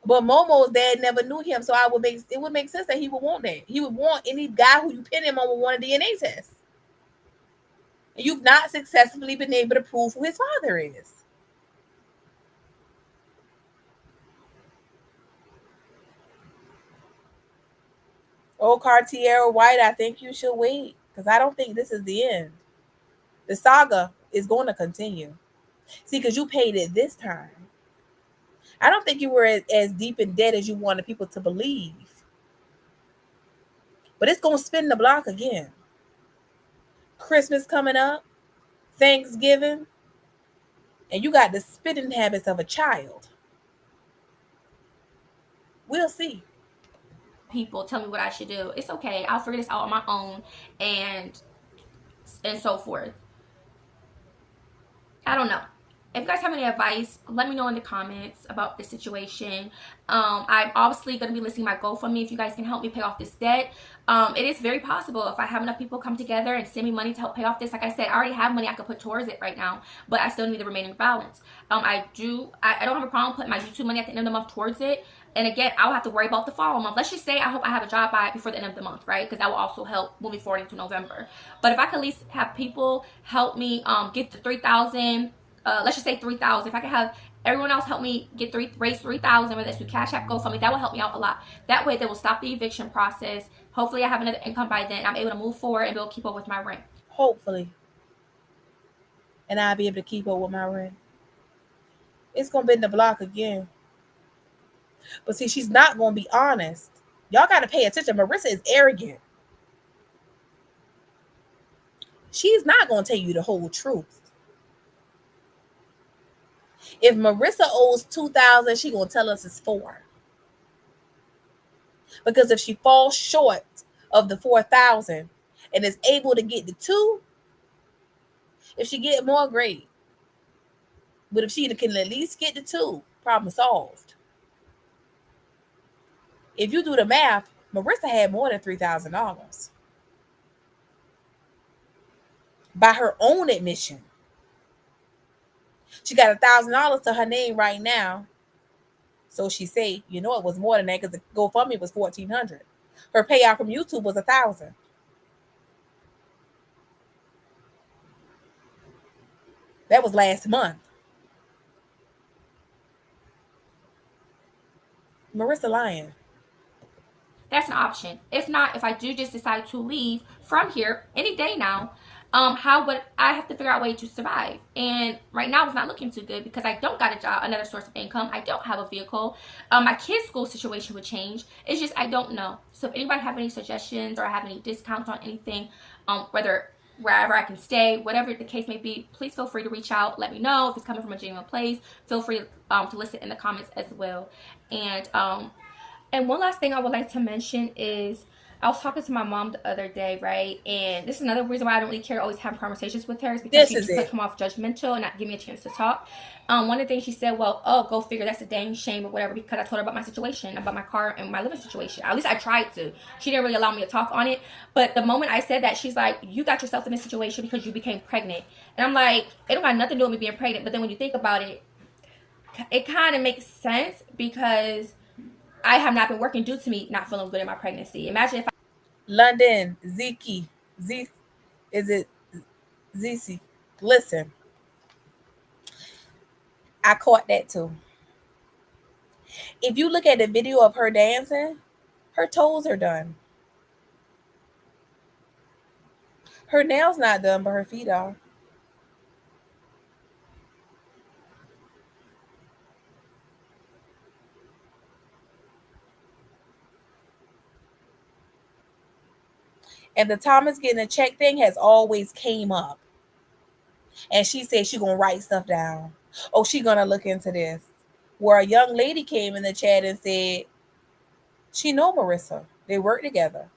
But Momo's dad never knew him, so it would make sense that he would want that. He would want any guy who you pin him on would want a DNA test. And you've not successfully been able to prove who his father is. Oh, Cartier White, I think you should wait because I don't think this is the end. The saga is going to continue. See, because you paid it this time. I don't think you were as deep in debt as you wanted people to believe. But it's going to spin the block again. Christmas coming up, Thanksgiving, and you got the spending habits of a child. We'll see. People tell me what I should do. It's okay. I'll figure this out on my own and so forth. I don't know. if you guys have any advice, let me know in the comments about this situation. I'm obviously going to be listing my GoFundMe if you guys can help me pay off this debt. It is very possible if I have enough people come together and send me money to help pay off this. Like I said, I already have money I could put towards it right now, but I still need the remaining balance. I don't have a problem putting my YouTube money at the end of the month towards it. And again, I'll have to worry about the following month. Let's just say I hope I have a job by before the end of the month, right? Because that will also help moving forward into November. But if I could at least have people help me get the 3,000. Let's just say 3,000. If I could have everyone else help me raise 3,000, whether it's through Cash App, GoFundMe, that will help me out a lot. That way, they will stop the eviction process. Hopefully, I have another income by then. I'm able to move forward and be able to keep up with my rent. Hopefully. And I'll be able to keep up with my rent. It's gonna be in the block again. But see, she's not gonna be honest. Y'all gotta pay attention. Marissa is arrogant. She's not gonna tell you the whole truth. If Marissa owes 2,000, she gonna tell us it's 4. Because if she falls short of the 4,000 and is able to get the 2, if she get more, great. But if she can at least get the 2, problem solved. If you do the math, Marissa had more than $3,000 by her own admission. She got $1,000 to her name right now. So she say, it was more than that because the GoFundMe was $1,400. Her payout from YouTube was $1,000. That was last month. Marissa lying. That's an option. If not, if I do just decide to leave from here any day now, how would I have to figure out a way to survive? And right now it's not looking too good because I don't got a job, another source of income. I don't have a vehicle. My kids' school situation would change. It's just I don't know. So if anybody have any suggestions or have any discounts on anything, whether wherever I can stay, whatever the case may be, please feel free to reach out. Let me know if it's coming from a genuine place. Feel free to list it in the comments as well. And one last thing I would like to mention is I was talking to my mom the other day, right? And this is another reason why I don't really care to always have conversations with her is because she could come off judgmental and not give me a chance to talk. One of the things she said, well, go figure, that's a dang shame or whatever, because I told her about my situation, about my car and my living situation. At least I tried to. She didn't really allow me to talk on it. But the moment I said that, she's like, you got yourself in this situation because you became pregnant. And I'm like, it don't got nothing to do with me being pregnant. But then when you think about it, it kind of makes sense because I have not been working due to me not feeling good in my pregnancy. Imagine if London, Zeke, is it Zeke? Listen, I caught that too. If you look at the video of her dancing, her toes are done. Her nails not done, but her feet are. And the Thomas getting a check thing has always came up. And she said she gonna write stuff down. Oh, she gonna look into this. Where a young lady came in the chat and said she know Marissa. They work together.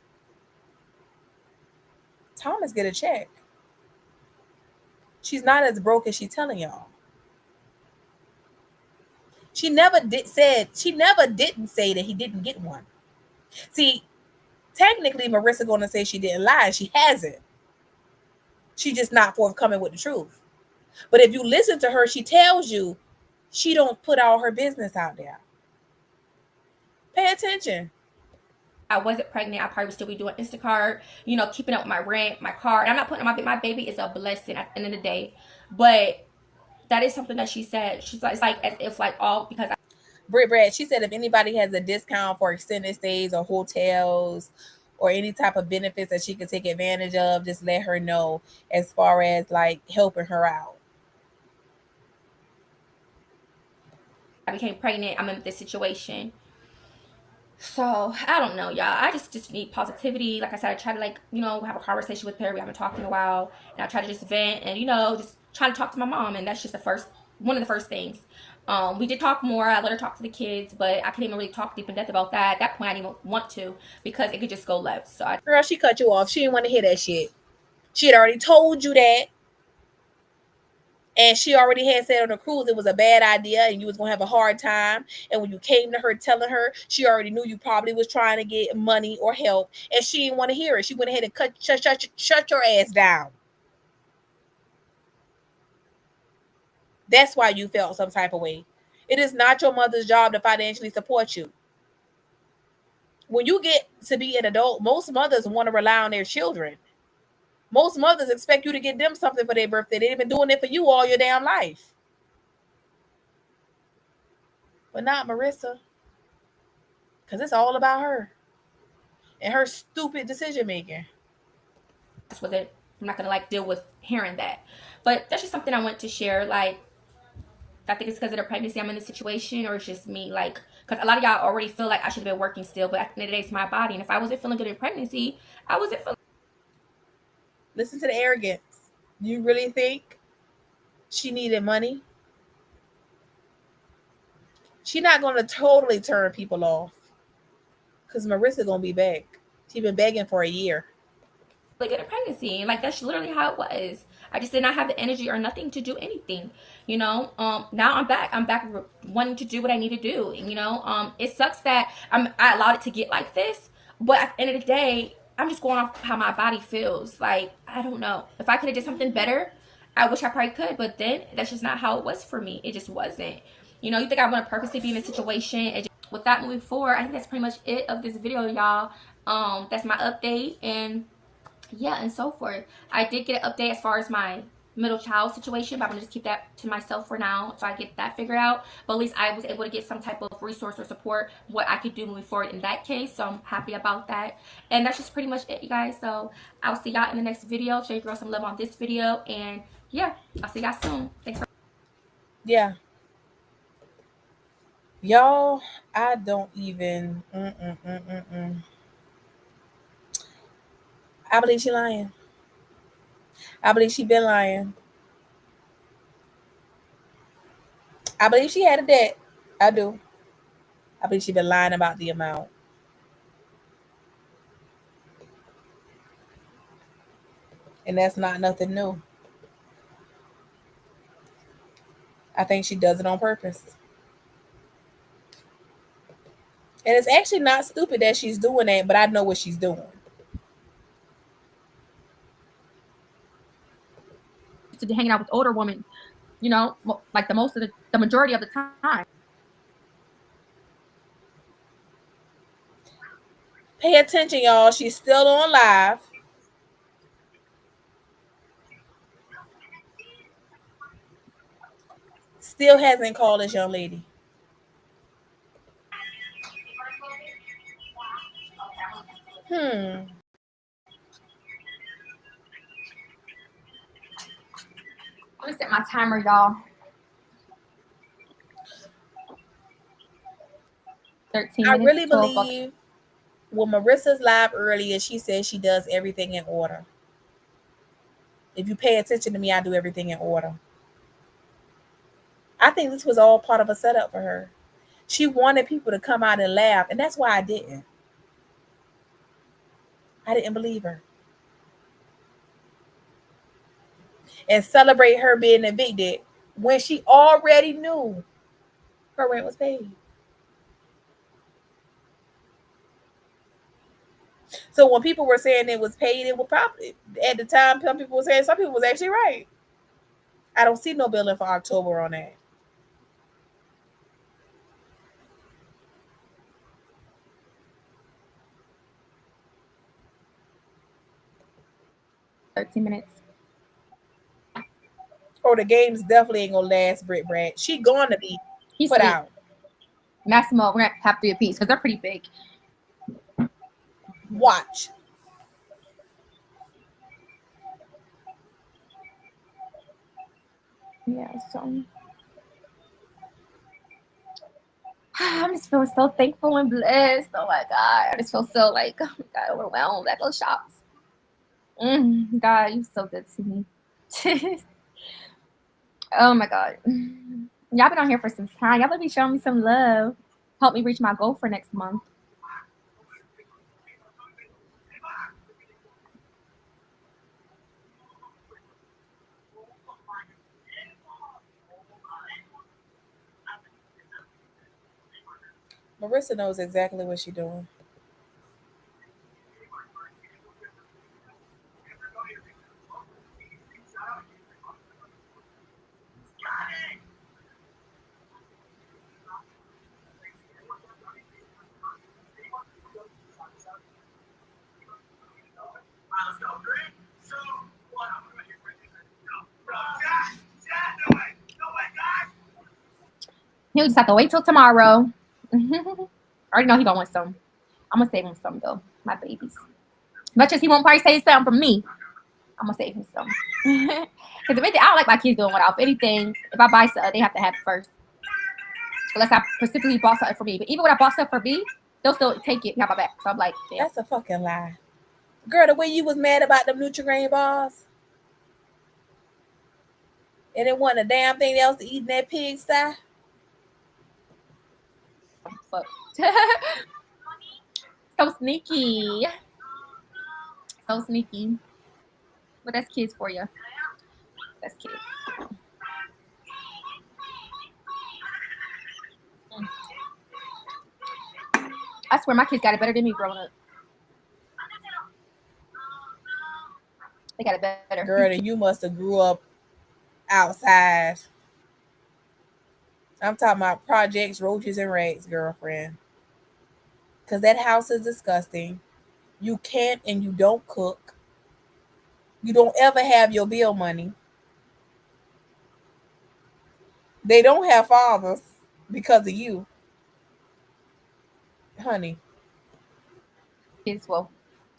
Thomas get a check. She's not as broke as she telling y'all. She never didn't say that he didn't get one. See, technically Marissa gonna say she didn't lie. She hasn't. She just not forthcoming with the truth. But if you listen to her, she tells you she don't put all her business out there. Pay attention. I wasn't pregnant, I probably would still be doing Instacart, keeping up with my rent, my car. And I'm not putting my baby is a blessing at the end of the day. But that is something that she said. She's like, it's like as if like all because Britt Brad, she said if anybody has a discount for extended stays or hotels or any type of benefits that she could take advantage of, just let her know as far as like helping her out. I became pregnant, I'm in this situation. So I don't know, y'all. I just need positivity. Like I said, I try to have a conversation with her. We haven't talked in a while, and I try to just vent and just trying to talk to my mom. And that's just one of the first things. We did talk more. I let her talk to the kids, but I couldn't even really talk deep in depth about that. At that point, I didn't even want to because it could just go left. So girl, she cut you off. She didn't want to hear that shit. She had already told you that. And she already had said on the cruise it was a bad idea and you was gonna have a hard time. And when you came to her telling her, she already knew you probably was trying to get money or help, and she didn't want to hear it. She went ahead and shut your ass down. That's why you felt some type of way. It is not your mother's job to financially support you. When you get to be an adult, most mothers want to rely on their children. Most mothers expect you to get them something for their birthday. They've been doing it for you all your damn life. But not Marissa, because it's all about her and her stupid decision making. That's with it. I'm not gonna like deal with hearing that. But that's just something I want to share. Like, I think it's because of the pregnancy I'm in this situation, or it's just me. Like, because a lot of y'all already feel like I should have been working still, but at the end of the day, it's my body. And if I wasn't feeling good in pregnancy, I wasn't feeling. Listen to the arrogance. You really think she needed money? She's not going to totally turn people off because Marissa going to be back. She's been begging for a year. Good in pregnancy, and like that's literally how it was. I just did not have the energy or nothing to do anything, you know. Now I'm back wanting to do what I need to do, and it sucks that I allowed it to get like this, but at the end of the day, I'm just going off how my body feels. Like, I don't know if I could have did something better. I wish I probably could, but then that's just not how it was for me. It just wasn't. You think I want to purposely be in a situation, and with that moving forward, I think that's pretty much it of this video, y'all. That's my update, and yeah, and so forth. I did get an update as far as my middle child situation, but I'm gonna just keep that to myself for now so I get that figured out. But at least I was able to get some type of resource or support what I could do moving forward in that case. So I'm happy about that. And that's just pretty much it, you guys. So I'll see y'all in the next video. Show your girl some love on this video, and yeah, I'll see y'all soon. Thanks for Yeah. Y'all, I don't even. I believe she lying. I believe she been lying. I believe she had a debt. I do. I believe she been lying about the amount. And that's not nothing new. I think she does it on purpose. And it's actually not stupid that she's doing that, but I know what she's doing. to hanging out with older women, like the majority of the time. Pay attention, y'all. She's still on live. Still hasn't called this young lady. Hmm. Let me set my timer, y'all. 13 I minutes, really 12. believe when Marissa's live earlier, she says she does everything in order. If you pay attention to me, I do everything in order. I think this was all part of a setup for her. She wanted people to come out and laugh, and that's why I didn't. I didn't believe her. And celebrate her being evicted when she already knew her rent was paid. So when people were saying it was paid, it was probably at the time some people were saying some people was actually right. I don't see no billing for October on that. $13. Or the games definitely ain't gonna last, Britt Brad. She gonna be He's put sweet. out. Massimo, we're gonna have 3 apiece because they're pretty big. Watch. Yeah, so I'm just feeling so thankful and blessed. Oh my God. I just feel so like, oh my God, overwhelmed at those shops. God, you're so good to me. Oh my God. Y'all been on here for some time. Y'all better be showing me some love. Help me reach my goal for next month. Marissa knows exactly what she's doing. He'll just have to wait till tomorrow. I already know he gonna want some. I'm gonna save him some though. My babies. Much as he won't probably save some from me, I'm gonna save him some. Because if anything, I don't like my kids doing without. If anything, if I buy stuff, they have to have it first. Unless I specifically bought something for me. But even when I bought stuff for me, they'll still take it and have my back. So I'm like, damn. That's a fucking lie. Girl, the way you was mad about them Nutri-Grain bars, and it wasn't a damn thing else to eat in that pigsty. Fuck. So sneaky. So sneaky. But that's kids for you. That's kids. I swear my kids got it better than me growing up. They got it better. Girl, and you must have grew up outside. I'm talking about projects, roaches, and rats, girlfriend. Because that house is disgusting. You can't and you don't cook. You don't ever have your bill money. They don't have fathers because of you. Honey. Kids, well,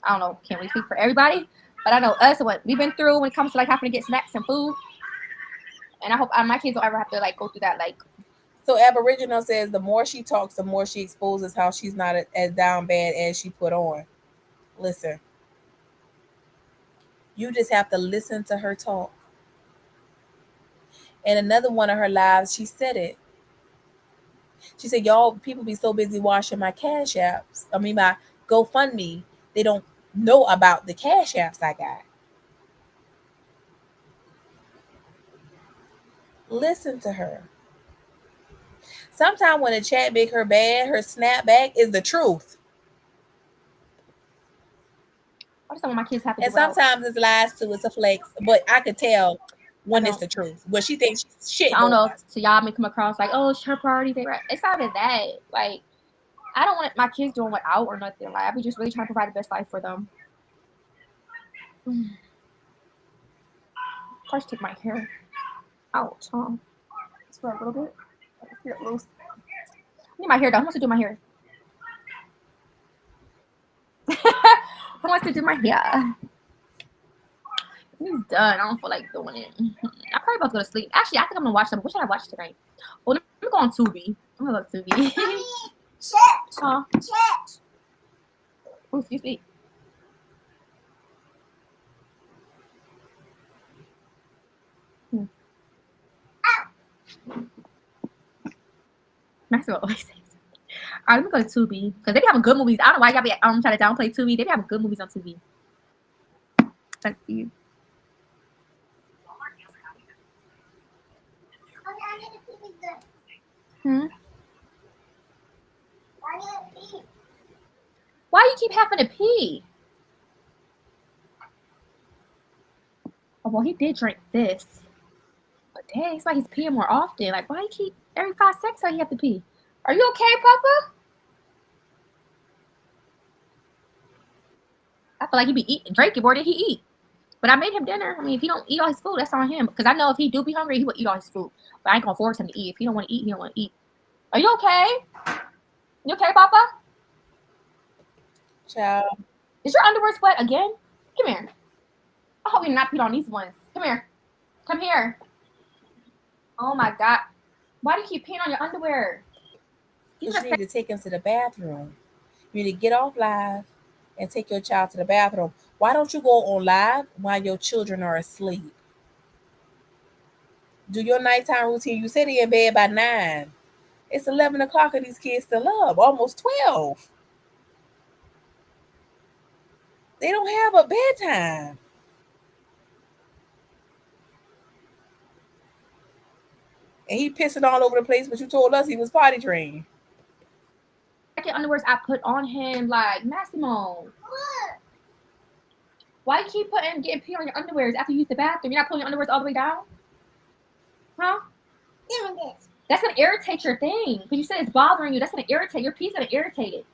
I don't know, can't really speak for everybody, but I know us and what we've been through when it comes to like having to get snacks and food. And I hope my kids don't ever have to like go through that. Like, so Aboriginal says the more she talks, the more she exposes how she's not as down bad as she put on. Listen, you just have to listen to her talk. And another one of her lives, she said it. She said, "Y'all people be so busy watching my cash apps. I mean my GoFundMe. They don't know about the cash apps I got." Listen to her. Sometimes when a chat make her bad, her snapback is the truth. what are some of my kids have to And do without? sometimes it's lies too. It's a flex. But I could tell when it's the truth. When she thinks shit I don't going know. on. So y'all may come across like, oh, it's her priorities. Right. It's not even that. Like, I don't want my kids doing without or nothing. Like, I be just really trying to provide the best life for them. First, take my hair out, huh? Just for a little bit. Let's get it loose. I need my hair done. Who wants to do my hair? Who wants to do my hair? He's done. I don't feel like doing it. I'm probably about to go to sleep. Actually, I think I'm gonna watch them. What should I watch tonight? Well, let me go on Tubi. I'm gonna go to Tubi. Chat. Huh? Chat. Oh, excuse me. Maxwell always says. All right, let me go to Tubi because they be having good movies. I don't know why y'all be trying to downplay Tubi. They be having good movies on Tubi. Let's see. Hmm. Why you keep having to pee? Oh, well, he did drink this. But dang, it's like he's peeing more often. Like, why you keep every 5 seconds how you have to pee? Are you okay, Papa? I feel like he be eating, drinking more than he eat. But I made him dinner. I mean, if he don't eat all his food, that's on him. Because I know if he do be hungry, he would eat all his food. But I ain't gonna force him to eat. If he don't want to eat, he don't want to eat. Are you okay? You okay, Papa? Child. Is your underwear wet again? Come here. I hope you're not peed on these ones. Come here. Come here. Oh my God. Why do you keep peeing on your underwear? You need to take him to the bathroom. You need to get off live and take your child to the bathroom. Why don't you go on live while your children are asleep? Do your nighttime routine. You said they in bed by 9. It's 11 o'clock and these kids still up. Almost 12. They don't have a bedtime. And he pissing all over the place, but you told us he was potty trained. the underwears I put on him. Like, Massimo. Why you keep getting pee on your underwears after you use the bathroom? You're not pulling your underwears all the way down? Huh? Give me this. That's gonna irritate your thing. Because you said it's bothering you. That's gonna irritate your pee's gonna irritate it.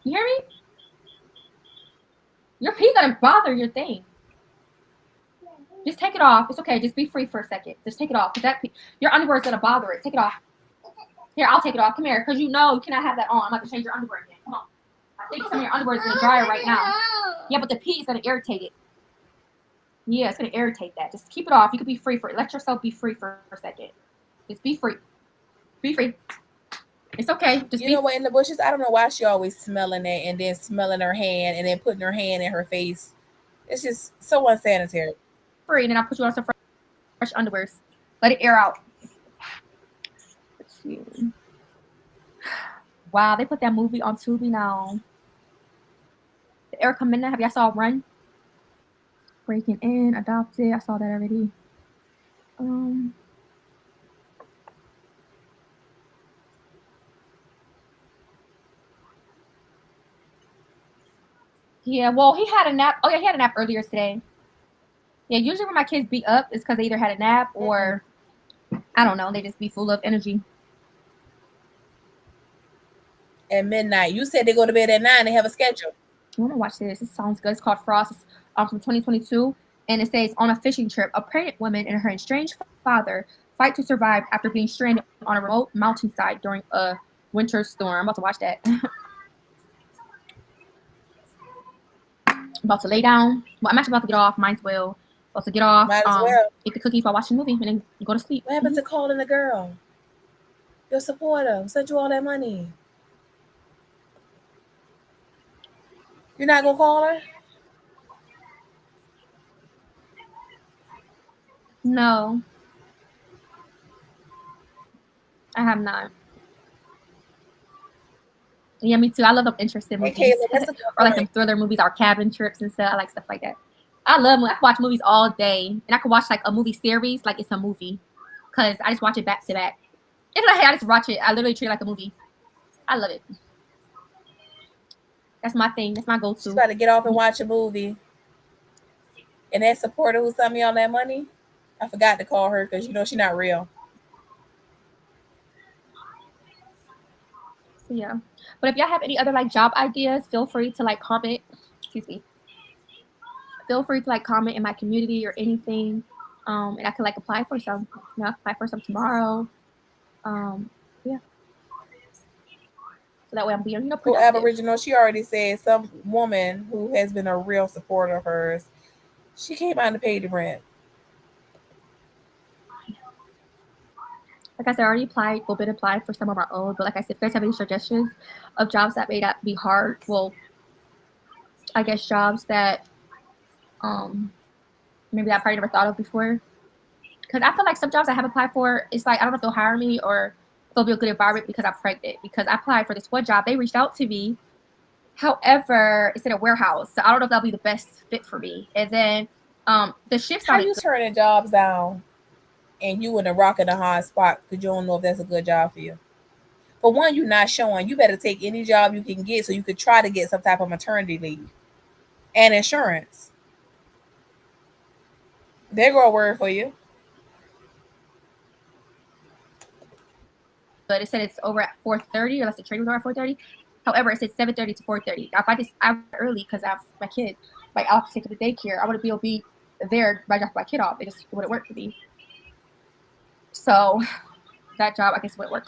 You hear me? Your pee's gonna bother your thing. Just take it off. It's okay. Just be free for a second. Just take it off. Because your underwear is gonna bother it. Take it off. Here, I'll take it off. Come here. Because you know you cannot have that on. I'm about to change your underwear again. Come on. I think some of your underwear is in the dryer right now. Yeah, but the pee is gonna irritate it. Yeah, it's gonna irritate that. Just keep it off. You can be free for it. Let yourself be free for a second. Just be free. Be free. It's okay. Just You know what, in the bushes, I don't know why she always smelling it and then smelling her hand and then putting her hand in her face. It's just so unsanitary. free, and then I'll put you on some fresh underwears. Let it air out. Wow, they put that movie on Tubi now. The Erica Mena, have y'all saw Run? Breaking In, Adopted. I saw that already. Yeah, well, he had a nap. Oh, yeah, he had a nap earlier today. Yeah, usually when my kids be up, it's because they either had a nap or, I don't know, they just be full of energy. At midnight. You said they go to bed at 9. They have a schedule. I want to watch this. This sounds good. It's called Frost. It's from 2022. And it says, on a fishing trip, a pregnant woman and her estranged father fight to survive after being stranded on a remote mountainside during a winter storm. I'm about to watch that. I'm about to lay down. Well, I'm actually about to get off. Might as well. About to get off. Might as well. Eat the cookies while watching the movie, and then you go to sleep. What happened to calling the girl? Your supporter sent you all that money. You're not gonna call her? No, I have not. Yeah, me too. I love them interesting movies. Hey, Kayla, or like them thriller movies or cabin trips and stuff. I like stuff like that. I can watch movies all day. And I can watch like a movie series like it's a movie. Because I just watch it back to back. It's like, hey, I just watch it. I literally treat it like a movie. I love it. That's my thing. That's my go-to. She's about to get off and watch a movie. And that supporter who sent me all that money, I forgot to call her because, she's not real. So, yeah. But if y'all have any other like job ideas, feel free to like comment. Excuse me. Feel free to like comment in my community or anything. And I can like apply for some. Apply for some tomorrow. Yeah. So that way I'm being productive. Aboriginal, she already said some woman who has been a real supporter of hers, she came out and paid the rent. Like I said, I already applied for some of our own. But like I said, if you guys have any suggestions of jobs that may not be hard, well, I guess jobs that maybe I probably never thought of before. Because I feel like some jobs I have applied for, it's like I don't know if they'll hire me or if it'll be a good environment because I'm pregnant. Because I applied for this one job, they reached out to me. However, it's in a warehouse, so I don't know if that'll be the best fit for me. And then the shifts. How you turning jobs down? And you in a rock and a hard spot because you don't know if that's a good job for you. For one, you're not showing. You better take any job you can get so you could try to get some type of maternity leave and insurance. There go a word for you. But it said it's over at 4:30, unless the training was over at 4:30. However, it said 7:30 to 4:30. If I just early because I have my kid, like I'll have to take her to daycare. I wouldn't be able to be there by dropping my kid off. It just wouldn't work for me. So that job, I guess, wouldn't work.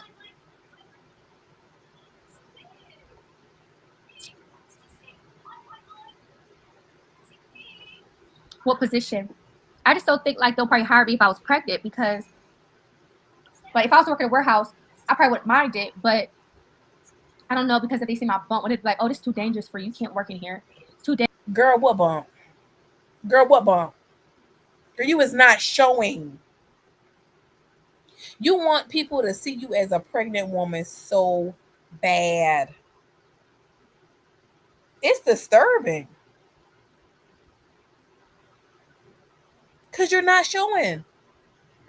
What position? I just don't think like they'll probably hire me if I was pregnant because, like, if I was working in a warehouse, I probably wouldn't mind it. But I don't know because if they see my bump, would it be like, oh, this is too dangerous for you? You can't work in here. It's too dangerous. Girl, what bump? Girl, what bump? Girl, you is not showing. You want people to see you as a pregnant woman so bad. It's disturbing. Because you're not showing.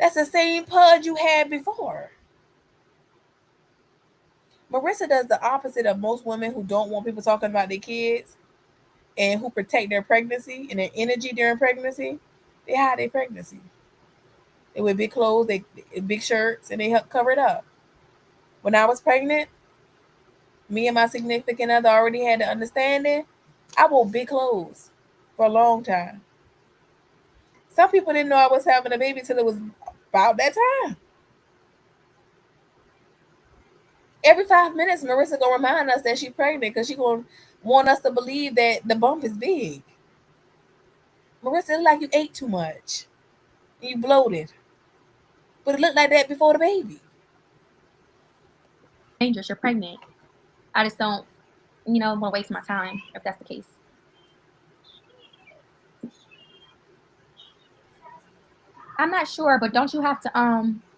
That's the same pud you had before. Marissa does the opposite of most women who don't want people talking about their kids and who protect their pregnancy and their energy during pregnancy. They hide their pregnancy. They wear big clothes, they big shirts, and they help cover it up. When I was pregnant, me and my significant other already had the understanding. I wore big clothes for a long time. Some people didn't know I was having a baby till it was about that time. Every 5 minutes, Marissa gonna remind us that she's pregnant because she gonna want us to believe that the bump is big. Marissa, it's like you ate too much. You bloated. But it looked like that before the baby. Dangerous. You're pregnant. I just don't, want to waste my time if that's the case. I'm not sure, but don't you have to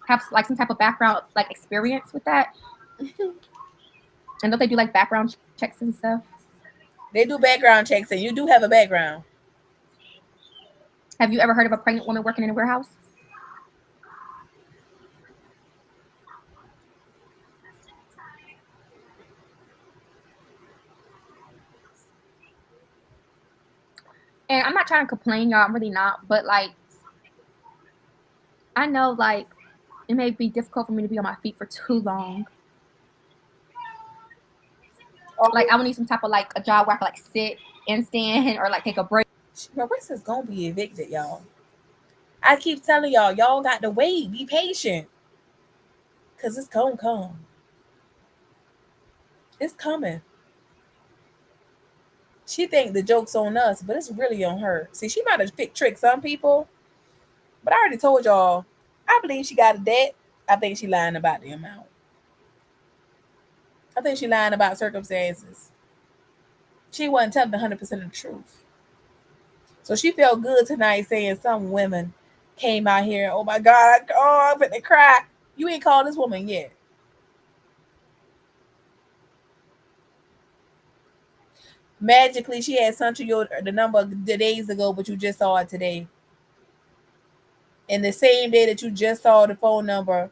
have like some type of background like experience with that? And don't they do like background checks and stuff? They do background checks, and you do have a background. Have you ever heard of a pregnant woman working in a warehouse? And I'm not trying to complain, y'all. I'm really not. But like, I know like it may be difficult for me to be on my feet for too long. Like I would need some type of like a job where I can like sit and stand or like take a break. Marissa's gonna be evicted, y'all. I keep telling y'all, y'all got to wait. Be patient. Cause it's gonna come. It's coming. She think the joke's on us, but it's really on her. See, she might have tricked some people, but I already told y'all, I believe she got a debt. I think she lying about the amount. I think she lying about circumstances. She wasn't telling 100% of the truth. So she felt good tonight saying some women came out here, oh my God, oh, I'm finna cry. You ain't called this woman yet. Magically, she had sent you the number the days ago, but you just saw it today. And the same day that you just saw the phone number,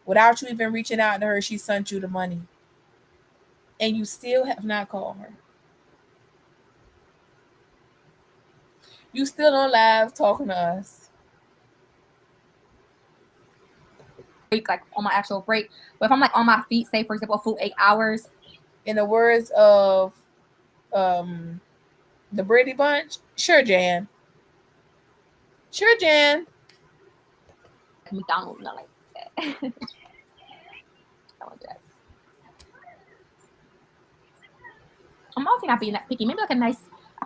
without you even reaching out to her, she sent you the money. And you still have not called her. You still on live talking to us. Like on my actual break. But if I'm like on my feet, say for example, a full 8 hours. In the words of the Brady Bunch, sure, Jan. Sure, Jan. McDonald's, not like that. I want that. I'm also not being that picky. Maybe like a nice,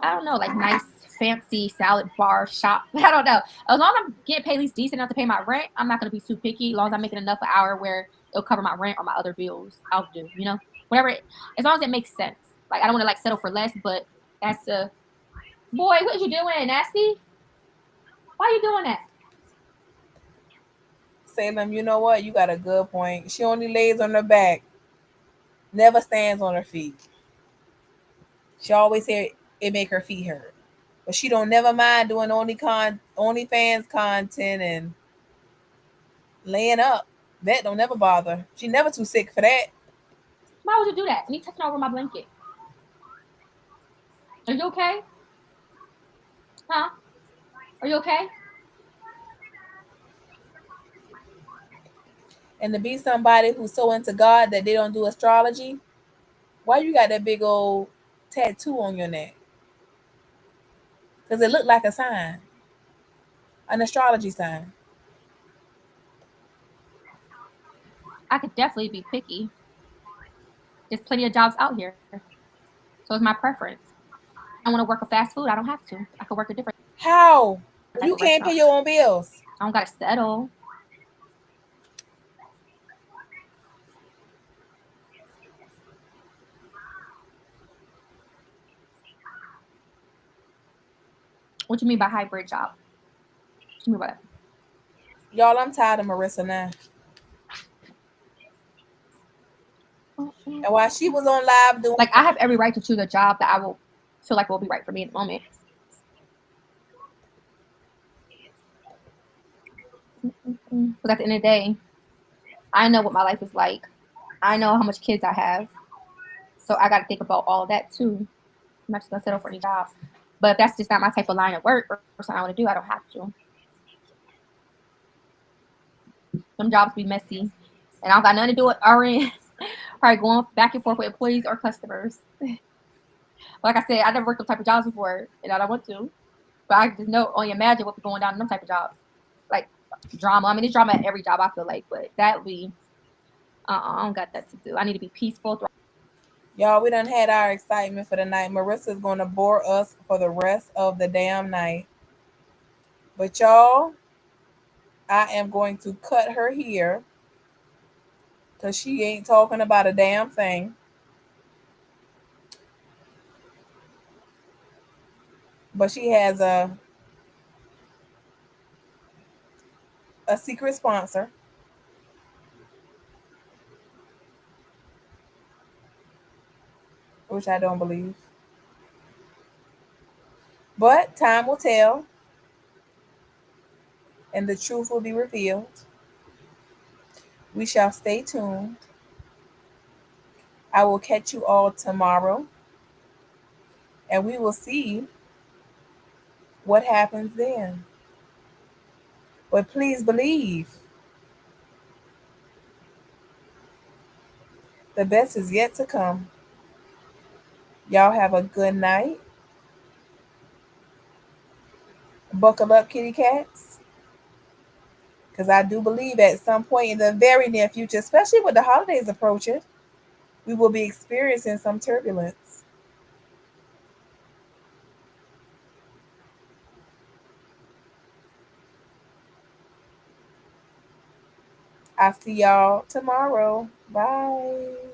I don't know, like nice fancy salad bar shop. I don't know. As long as I'm getting paid at least decent enough to pay my rent, I'm not gonna be too picky. As long as I'm making enough an hour where it'll cover my rent or my other bills, I'll do. Whatever. As long as it makes sense. Like I don't want to like settle for less, but that's a boy. What you doing, nasty? Why are you doing that? Salem, you know what? You got a good point. She only lays on her back, never stands on her feet. She always say it make her feet hurt, but she don't never mind doing OnlyFans content and laying up. That don't never bother. She never too sick for that. Why would you do that? Me touching over my blanket. Are you okay? Huh? Are you okay? And to be somebody who's so into God that they don't do astrology, why you got that big old tattoo on your neck? Because it looked like a sign, an astrology sign. I could definitely be picky. There's plenty of jobs out here. So it's my preference. I want to work a fast food. I don't have to. I could work a different How? type You of can't pay restaurant. your own bills. I don't got to settle. What you mean by hybrid job? What you mean by that? Y'all, I'm tired of Marissa now. And while she was on live doing, Like I have every right to choose a job that I will feel like will be right for me at the moment. Because at the end of the day, I know what my life is like. I know how much kids I have, so I got to think about all that too. I'm not just gonna settle for any job. But if that's just not my type of line of work or something I want to do, I don't have to. Some jobs be messy, and I don't got nothing to do with RN. Probably going back and forth with employees or customers. Like I said, I never worked those type of jobs before, and I don't want to. But I just know, only imagine what be going down in them type of jobs, like drama. I mean, it's drama at every job I feel like, but that would be, I don't got that to do. I need to be peaceful. Y'all, we done had our excitement for the night. Marissa's going to bore us for the rest of the damn night. But y'all, I am going to cut her here because she ain't talking about a damn thing. But she has a secret sponsor, which I don't believe. But time will tell and the truth will be revealed. We shall stay tuned. I will catch you all tomorrow and we will see what happens then. But please believe the best is yet to come. Y'all have a good night. Buckle up, kitty cats. Because I do believe at some point in the very near future, especially with the holidays approaching, we will be experiencing some turbulence. I'll see y'all tomorrow. Bye.